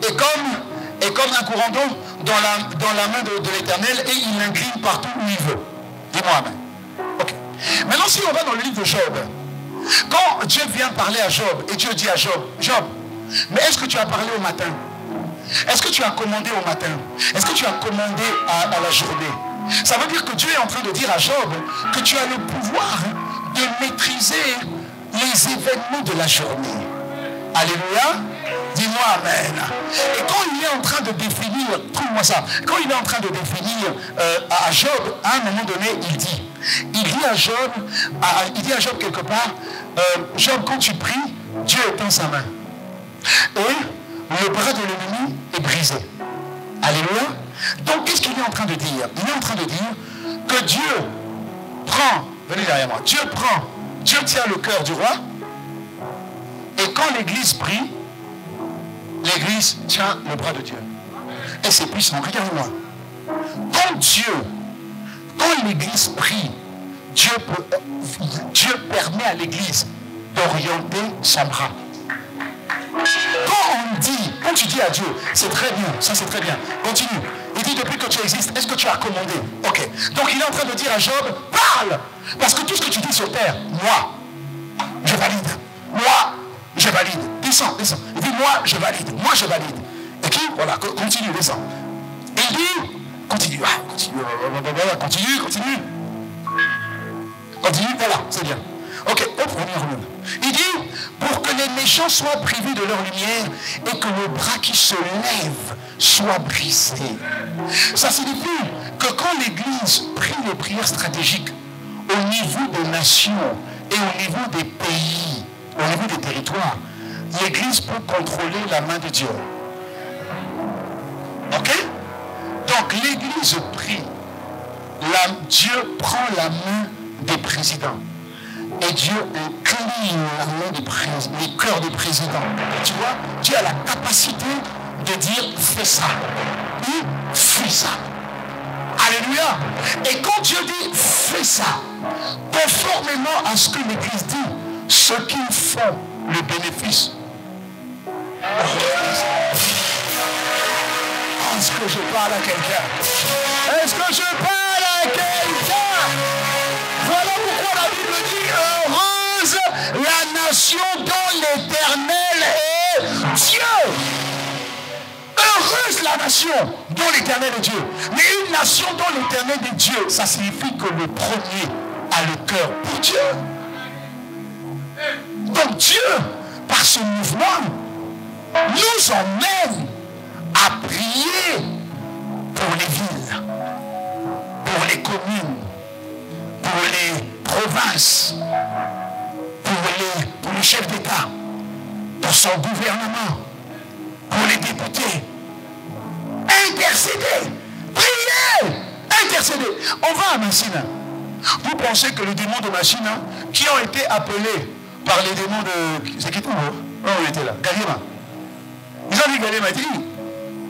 et comme un courant d'eau dans la main de l'Éternel, et il l'incline partout où il veut. Dis-moi amen. Ok. Maintenant, si on va dans le livre de Job, quand Dieu vient parler à Job, et Dieu dit à Job, Job, mais est-ce que tu as parlé au matin? Est-ce que tu as commandé au matin? Est-ce que tu as commandé à la journée? Ça veut dire que Dieu est en train de dire à Job que tu as le pouvoir de maîtriser les événements de la journée. Alléluia. Dis-moi amen. Et quand il est en train de définir, trouve-moi ça, quand il est en train de définir à Job, à un moment donné, il dit à Job quelque part, Job, quand tu pries, Dieu étend sa main. Et le bras de l'ennemi est brisé. Alléluia. Donc, qu'est-ce qu'il est en train de dire? Il est en train de dire que Dieu prend, venez derrière moi, Dieu tient le cœur du roi, et quand l'Église prie, l'Église tient le bras de Dieu. Et c'est puissant, regarde-moi. Quand l'Église prie, Dieu permet à l'Église d'orienter son bras. Quand tu dis à Dieu, c'est très bien, ça c'est très bien, continue. Il dit depuis que tu existes, est-ce que tu as commandé? Ok. Donc il est en train de dire à Job, parle. Parce que tout ce que tu dis sur terre, moi, je valide. Moi, je valide. Descends. Il dit, moi, je valide. Et qui? Voilà, continue, descends. Et il dit, continue, voilà, c'est bien. Ok, il dit, pour que les méchants soient privés de leur lumière et que le bras qui se lève soit brisé. Ça signifie que quand l'Église prie les prières stratégiques au niveau des nations et au niveau des pays, au niveau des territoires, l'Église peut contrôler la main de Dieu. Ok? Donc l'Église prie. Dieu prend la main des présidents. Et Dieu incline la main des cœurs des présidents. Tu vois, Dieu a la capacité de dire fais ça. Ou fais ça. Alléluia. Et quand Dieu dit fais ça, conformément à ce que l'Église dit, ceux qui font le bénéfice. Est-ce que je parle à quelqu'un? Est-ce que je parle à quelqu'un? Voilà pourquoi la Bible dit heureuse la nation dont l'Éternel est Dieu. Heureuse la nation dont l'Éternel est Dieu. Mais une nation dont l'Éternel est Dieu, ça signifie que le premier a le cœur pour Dieu. Donc Dieu, par ce mouvement, nous emmène à prier pour les villes, pour les communes, pour les provinces, pour les chefs d'État, pour son gouvernement, pour les députés. Intercéder, prier, intercéder. On va à Massina. Vous pensez que les démons de Massina, qui ont été appelés par les démons de... C'est qui tout le monde? On était là, Galima. Ils ont dit Galima, il dit,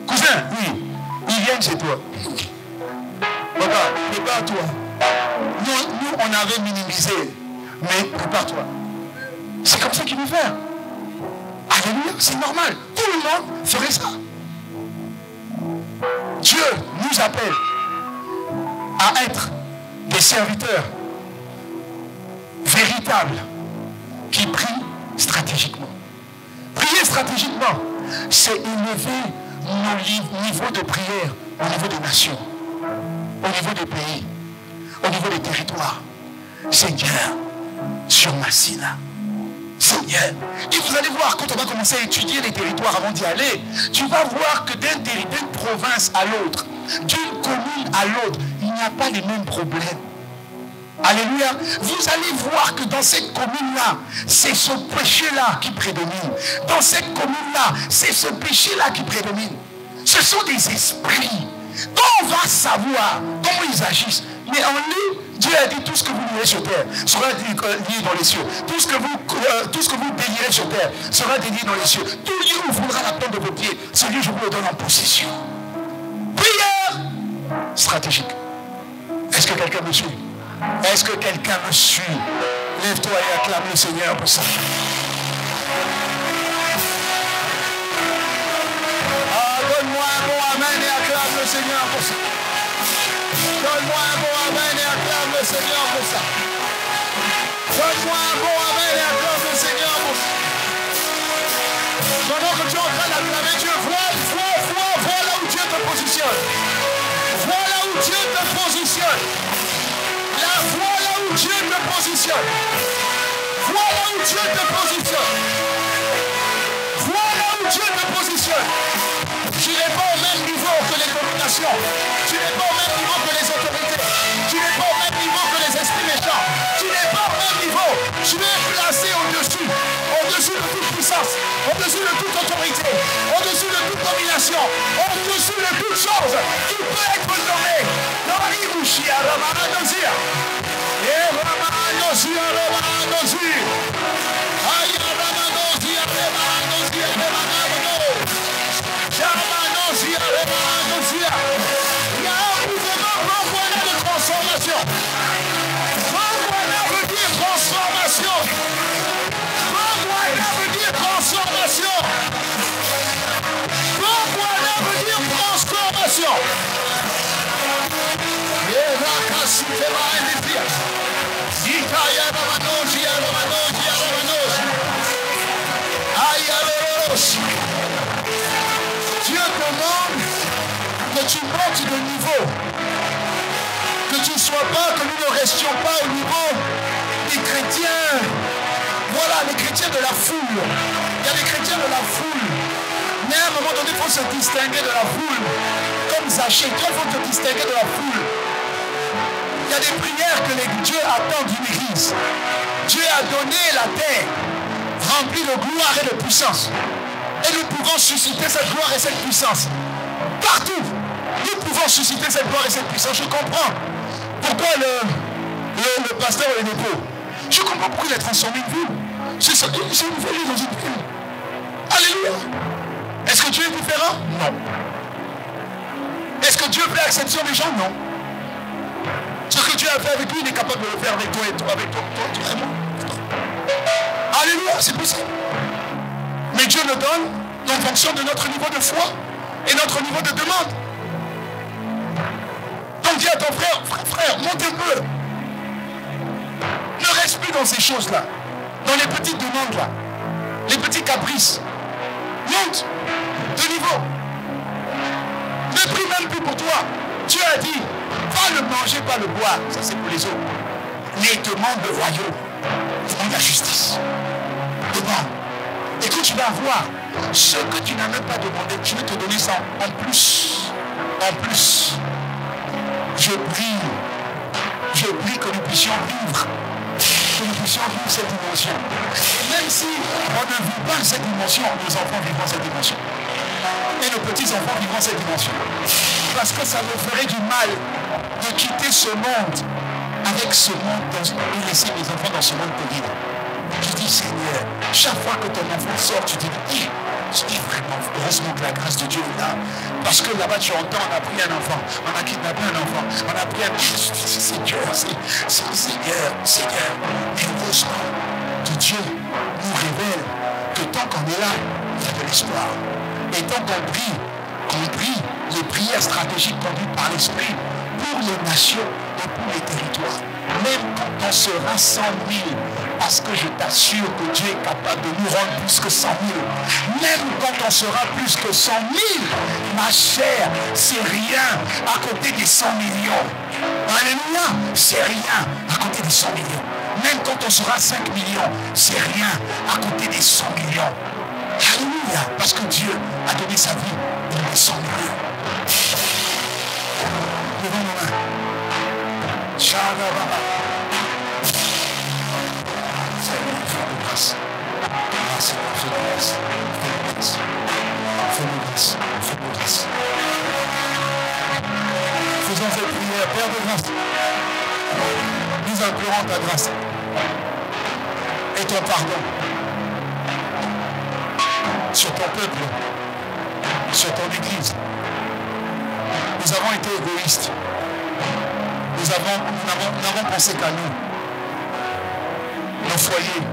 cousin, oui, ils viennent chez toi. Papa, prépare-toi. Nous, on avait minimisé, mais prépare-toi. C'est comme ça qu'il veut faire. Alléluia, c'est normal. Tout le monde ferait ça. Dieu nous appelle à être des serviteurs véritables qui prient stratégiquement. Prier stratégiquement, c'est élever nos niveaux de prière au niveau des nations, au niveau des pays, au niveau des territoires. Seigneur, sur Massina. Seigneur. Et vous allez voir, quand on va commencer à étudier les territoires avant d'y aller, tu vas voir que d'une province à l'autre, d'une commune à l'autre, il n'y a pas les mêmes problèmes. Alléluia. Vous allez voir que dans cette commune-là, c'est ce péché-là qui prédomine. Dans cette commune-là, c'est ce péché-là qui prédomine. Ce sont des esprits. Quand on va savoir comment ils agissent, mais en lui, Dieu a dit tout ce que vous lirez sur terre sera lié dans les cieux. Tout ce que vous délirez sur terre sera délié dans les cieux. Tout lieu où vous voudra la plante de vos pieds, ce lieu je vous le donne en possession. Prière stratégique. Est-ce que quelqu'un me suit? Est-ce que quelqu'un me suit? Lève-toi et acclame le Seigneur pour ça. Donne-moi un bon amen et acclame le Seigneur pour ça. Donne-moi un bon amen et acclame le Seigneur pour ça. Donne-moi un bon amen et acclame le Seigneur pour ça. Pendant que tu es en train d'acclamer Dieu, vois là où Dieu te positionne. Vois là où Dieu te positionne. Là, vois là où Dieu te positionne. Vois là où Dieu te positionne. Vois là où Dieu te positionne. Tu n'es pas au même niveau que les dominations. Tu n'es pas au même niveau que les autorités. Tu n'es pas au même niveau que les esprits méchants. Tu n'es pas au même niveau. Tu es placé au-dessus. Au-dessus de toute puissance. Au-dessus de toute autorité. Au-dessus de toute domination. Au-dessus de toute chose qui peut être nommée. Noribushia Ramanosia. Et Ramanosia Ramanosia. Aïe Ramanosia Ramanosia Ramanosia. Il y a un mouvement renvoyé de transformation. Renvoyé veut dire transformation. Renvoyé veut dire transformation. Dieu demande que tu montes de niveau. Que tu ne sois pas, que nous ne restions pas au niveau des chrétiens. Voilà, les chrétiens de la foule. Il y a des chrétiens de la foule. Mais à un moment donné, il faut se distinguer de la foule. Comme Zachée, toi, il faut te distinguer de la foule. Il y a des prières que Dieu attend d'une église. Dieu a donné la terre remplie de gloire et de puissance. Et nous pouvons susciter cette gloire et cette puissance. Partout, nous pouvons susciter cette gloire et cette puissance. Je comprends pourquoi le pasteur est dépôt. Je comprends pourquoi il a transformé une ville. C'est une ville dans une ville. Alléluia. Est-ce que Dieu est différent? Non. Est-ce que Dieu fait exception des gens? Non. Ce que Dieu a fait avec lui, il est capable de le faire avec toi et toi, avec toi et moi. Alléluia, c'est possible. Mais Dieu le donne en fonction de notre niveau de foi et notre niveau de demande. Donc dis à ton frère, monte un peu. Ne reste plus dans ces choses-là, dans les petites demandes-là, les petits caprices. Monte de niveau. Ne prie même plus pour toi. Dieu a dit, pas le manger, pas le boire. Ça c'est pour les autres. Mais demande le royaume. Demande la justice. Demande. Et quand tu vas avoir ce que tu n'as même pas demandé, je vais te donner ça en plus. En plus. Je prie que nous puissions vivre. Que nous puissions vivre cette dimension. Même si on ne vit pas cette dimension, nos enfants vivront cette dimension. Et nos petits-enfants vivront cette dimension. Parce que ça me ferait du mal de quitter ce monde avec ce monde et laisser mes enfants dans ce monde terrible. Je dis, Seigneur, chaque fois que ton enfant sort, tu te dis, je dis vraiment, heureusement que la grâce de Dieu est là. Parce que là-bas, tu entends, on a pris un enfant, on a kidnappé un enfant, on a pris un... Seigneur, Seigneur. Et heureusement que Dieu nous révèle que tant qu'on est là, il y a de l'espoir. Et tant qu'on prie les prières stratégiques conduites par l'Esprit pour les nations et pour les territoires. Même quand on sera 100 000, parce que je t'assure que Dieu est capable de nous rendre plus que 100 000. Même quand on sera plus que 100 000, ma chère, c'est rien à côté des 100 millions. Alléluia, c'est rien à côté des 100 millions. Même quand on sera 5 millions, c'est rien à côté des 100 millions. Alléluia, parce que Dieu a donné sa vie pour les 100 millions. Levons nos mains. Seigneur, fais-nous grâce. Seigneur, fais-nous grâce. Fais-nous grâce. Fais-nous grâce. Faisons cette prière, Père de grâce. Nous implorons ta grâce et ton pardon sur ton peuple, sur ton église. Nous avons été égoïstes. Nous n'avons pensé qu'à nous. Nos foyers,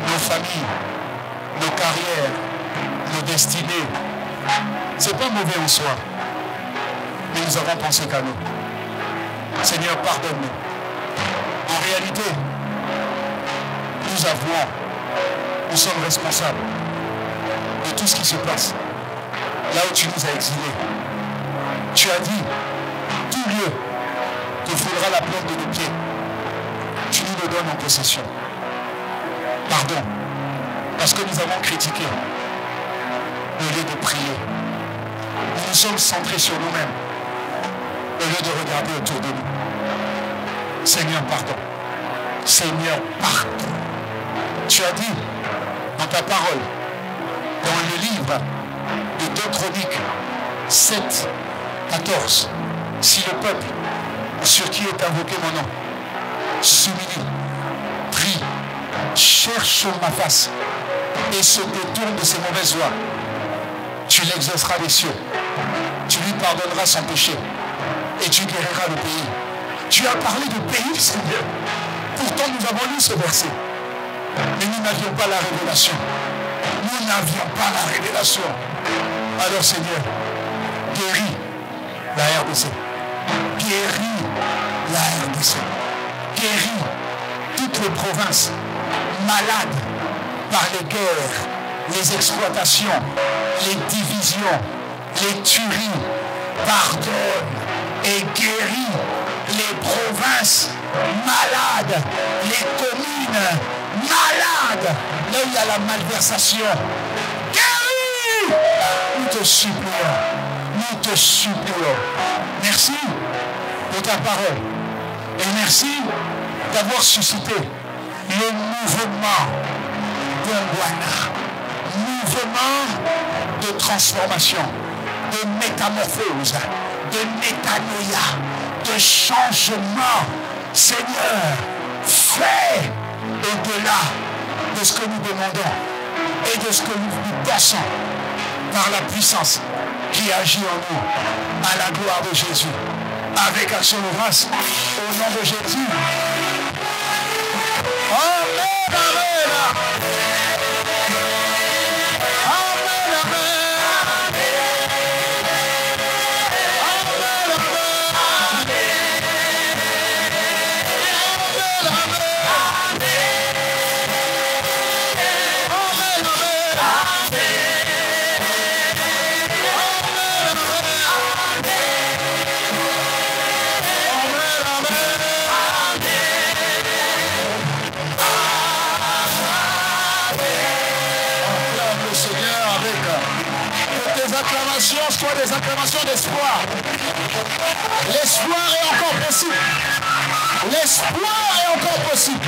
nos familles, nos carrières, nos destinées. Ce n'est pas mauvais en soi. Mais nous avons pensé qu'à nous. Seigneur, pardonne-nous. En réalité, nous avouons, nous sommes responsables de tout ce qui se passe. Là où tu nous as exilés. Tu as dit, tout lieu te foulera la plante de nos pieds. Tu nous le donnes en possession. Pardon, parce que nous avons critiqué au lieu de prier. Nous nous sommes centrés sur nous-mêmes au lieu de regarder autour de nous. Seigneur, pardon. Seigneur, pardon. Tu as dit dans ta parole, dans le livre de 2 Chroniques 7, 14, si le peuple sur qui est invoqué mon nom s'humilie, prie, cherche ma face et se détourne de ses mauvaises voies, tu l'exauceras des cieux, tu lui pardonneras son péché et tu guériras le pays. Tu as parlé de pays, Seigneur. Pourtant nous avons lu ce verset, mais nous n'avions pas la révélation. Nous n'avions pas la révélation. Alors Seigneur, guéris la RDC, guéris la RDC. Guéris toutes les provinces malades par les guerres, les exploitations, les divisions, les tueries. Pardonne et guéris les provinces malades, les communes malades, là où il y a la malversation. Guéris! Nous te supplions, nous te supplions. Merci pour ta parole et merci d'avoir suscité le mouvement d'Angwana, mouvement de transformation, de métamorphose, de métanoïa, de changement. Seigneur, fais au-delà de ce que nous demandons et de ce que nous pensons par la puissance qui agit en nous, à la gloire de Jésus. Avec action de grâce, au nom de Jésus. Amen, amen. Soit des acclamations d'espoir. L'espoir est encore possible. L'espoir est encore possible.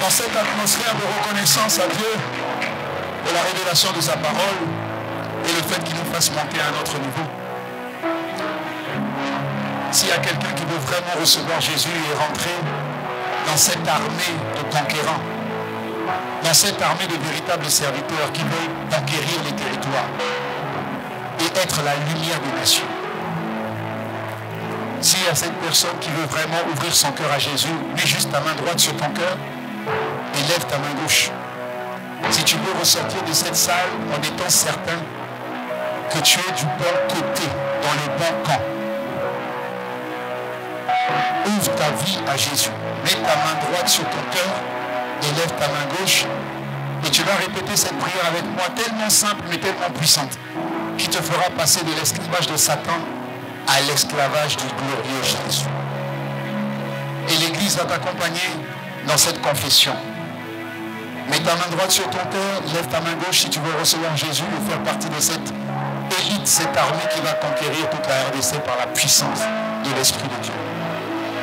Dans cette atmosphère de reconnaissance à Dieu de la révélation de sa parole et le fait qu'il nous fasse monter à un autre niveau, s'il y a quelqu'un qui veut vraiment recevoir Jésus et rentrer dans cette armée de conquérants, dans cette armée de véritables serviteurs qui veulent conquérir les territoires et être la lumière des nations. S'il y a cette personne qui veut vraiment ouvrir son cœur à Jésus, mets juste ta main droite sur ton cœur et lève ta main gauche. Si tu veux ressortir de cette salle en étant certain que tu es du bon côté, dans le bon camp, ouvre ta vie à Jésus. Mets ta main droite sur ton cœur et lève ta main gauche et tu vas répéter cette prière avec moi, tellement simple mais tellement puissante, qui te fera passer de l'esclavage de Satan à l'esclavage du glorieux Jésus. Et l'Église va t'accompagner dans cette confession. Mets ta main droite sur ton cœur, lève ta main gauche si tu veux recevoir Jésus et faire partie de cette élite, cette armée qui va conquérir toute la RDC par la puissance de l'Esprit de Dieu.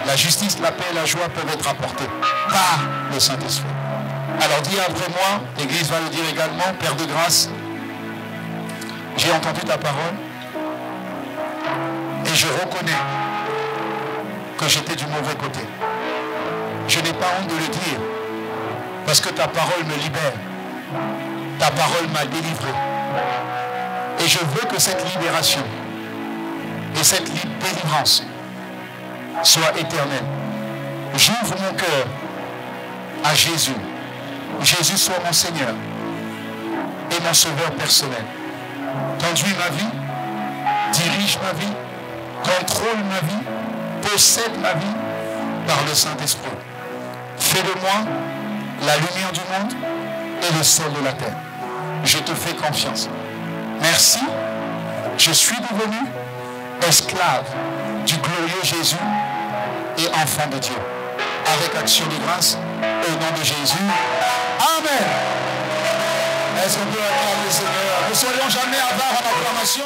La justice, la paix et la joie peuvent être apportées par le Saint-Esprit. Alors dis après moi, l'Église va le dire également, Père de grâce, j'ai entendu ta parole et je reconnais que j'étais du mauvais côté. Je n'ai pas honte de le dire parce que ta parole me libère. Ta parole m'a délivré. Et je veux que cette libération et cette délivrance soit éternelle. J'ouvre mon cœur à Jésus. Jésus soit mon Seigneur et mon Sauveur personnel. Conduis ma vie, dirige ma vie, contrôle ma vie, possède ma vie par le Saint-Esprit. Fais de moi la lumière du monde et le sel de la terre. Je te fais confiance. Merci, je suis devenu esclave du glorieux Jésus et enfant de Dieu. Avec action de grâce, au nom de Jésus. Amen. Est-ce qu'on peut acclamer le Seigneur? Ne soyons jamais avares en acclamation.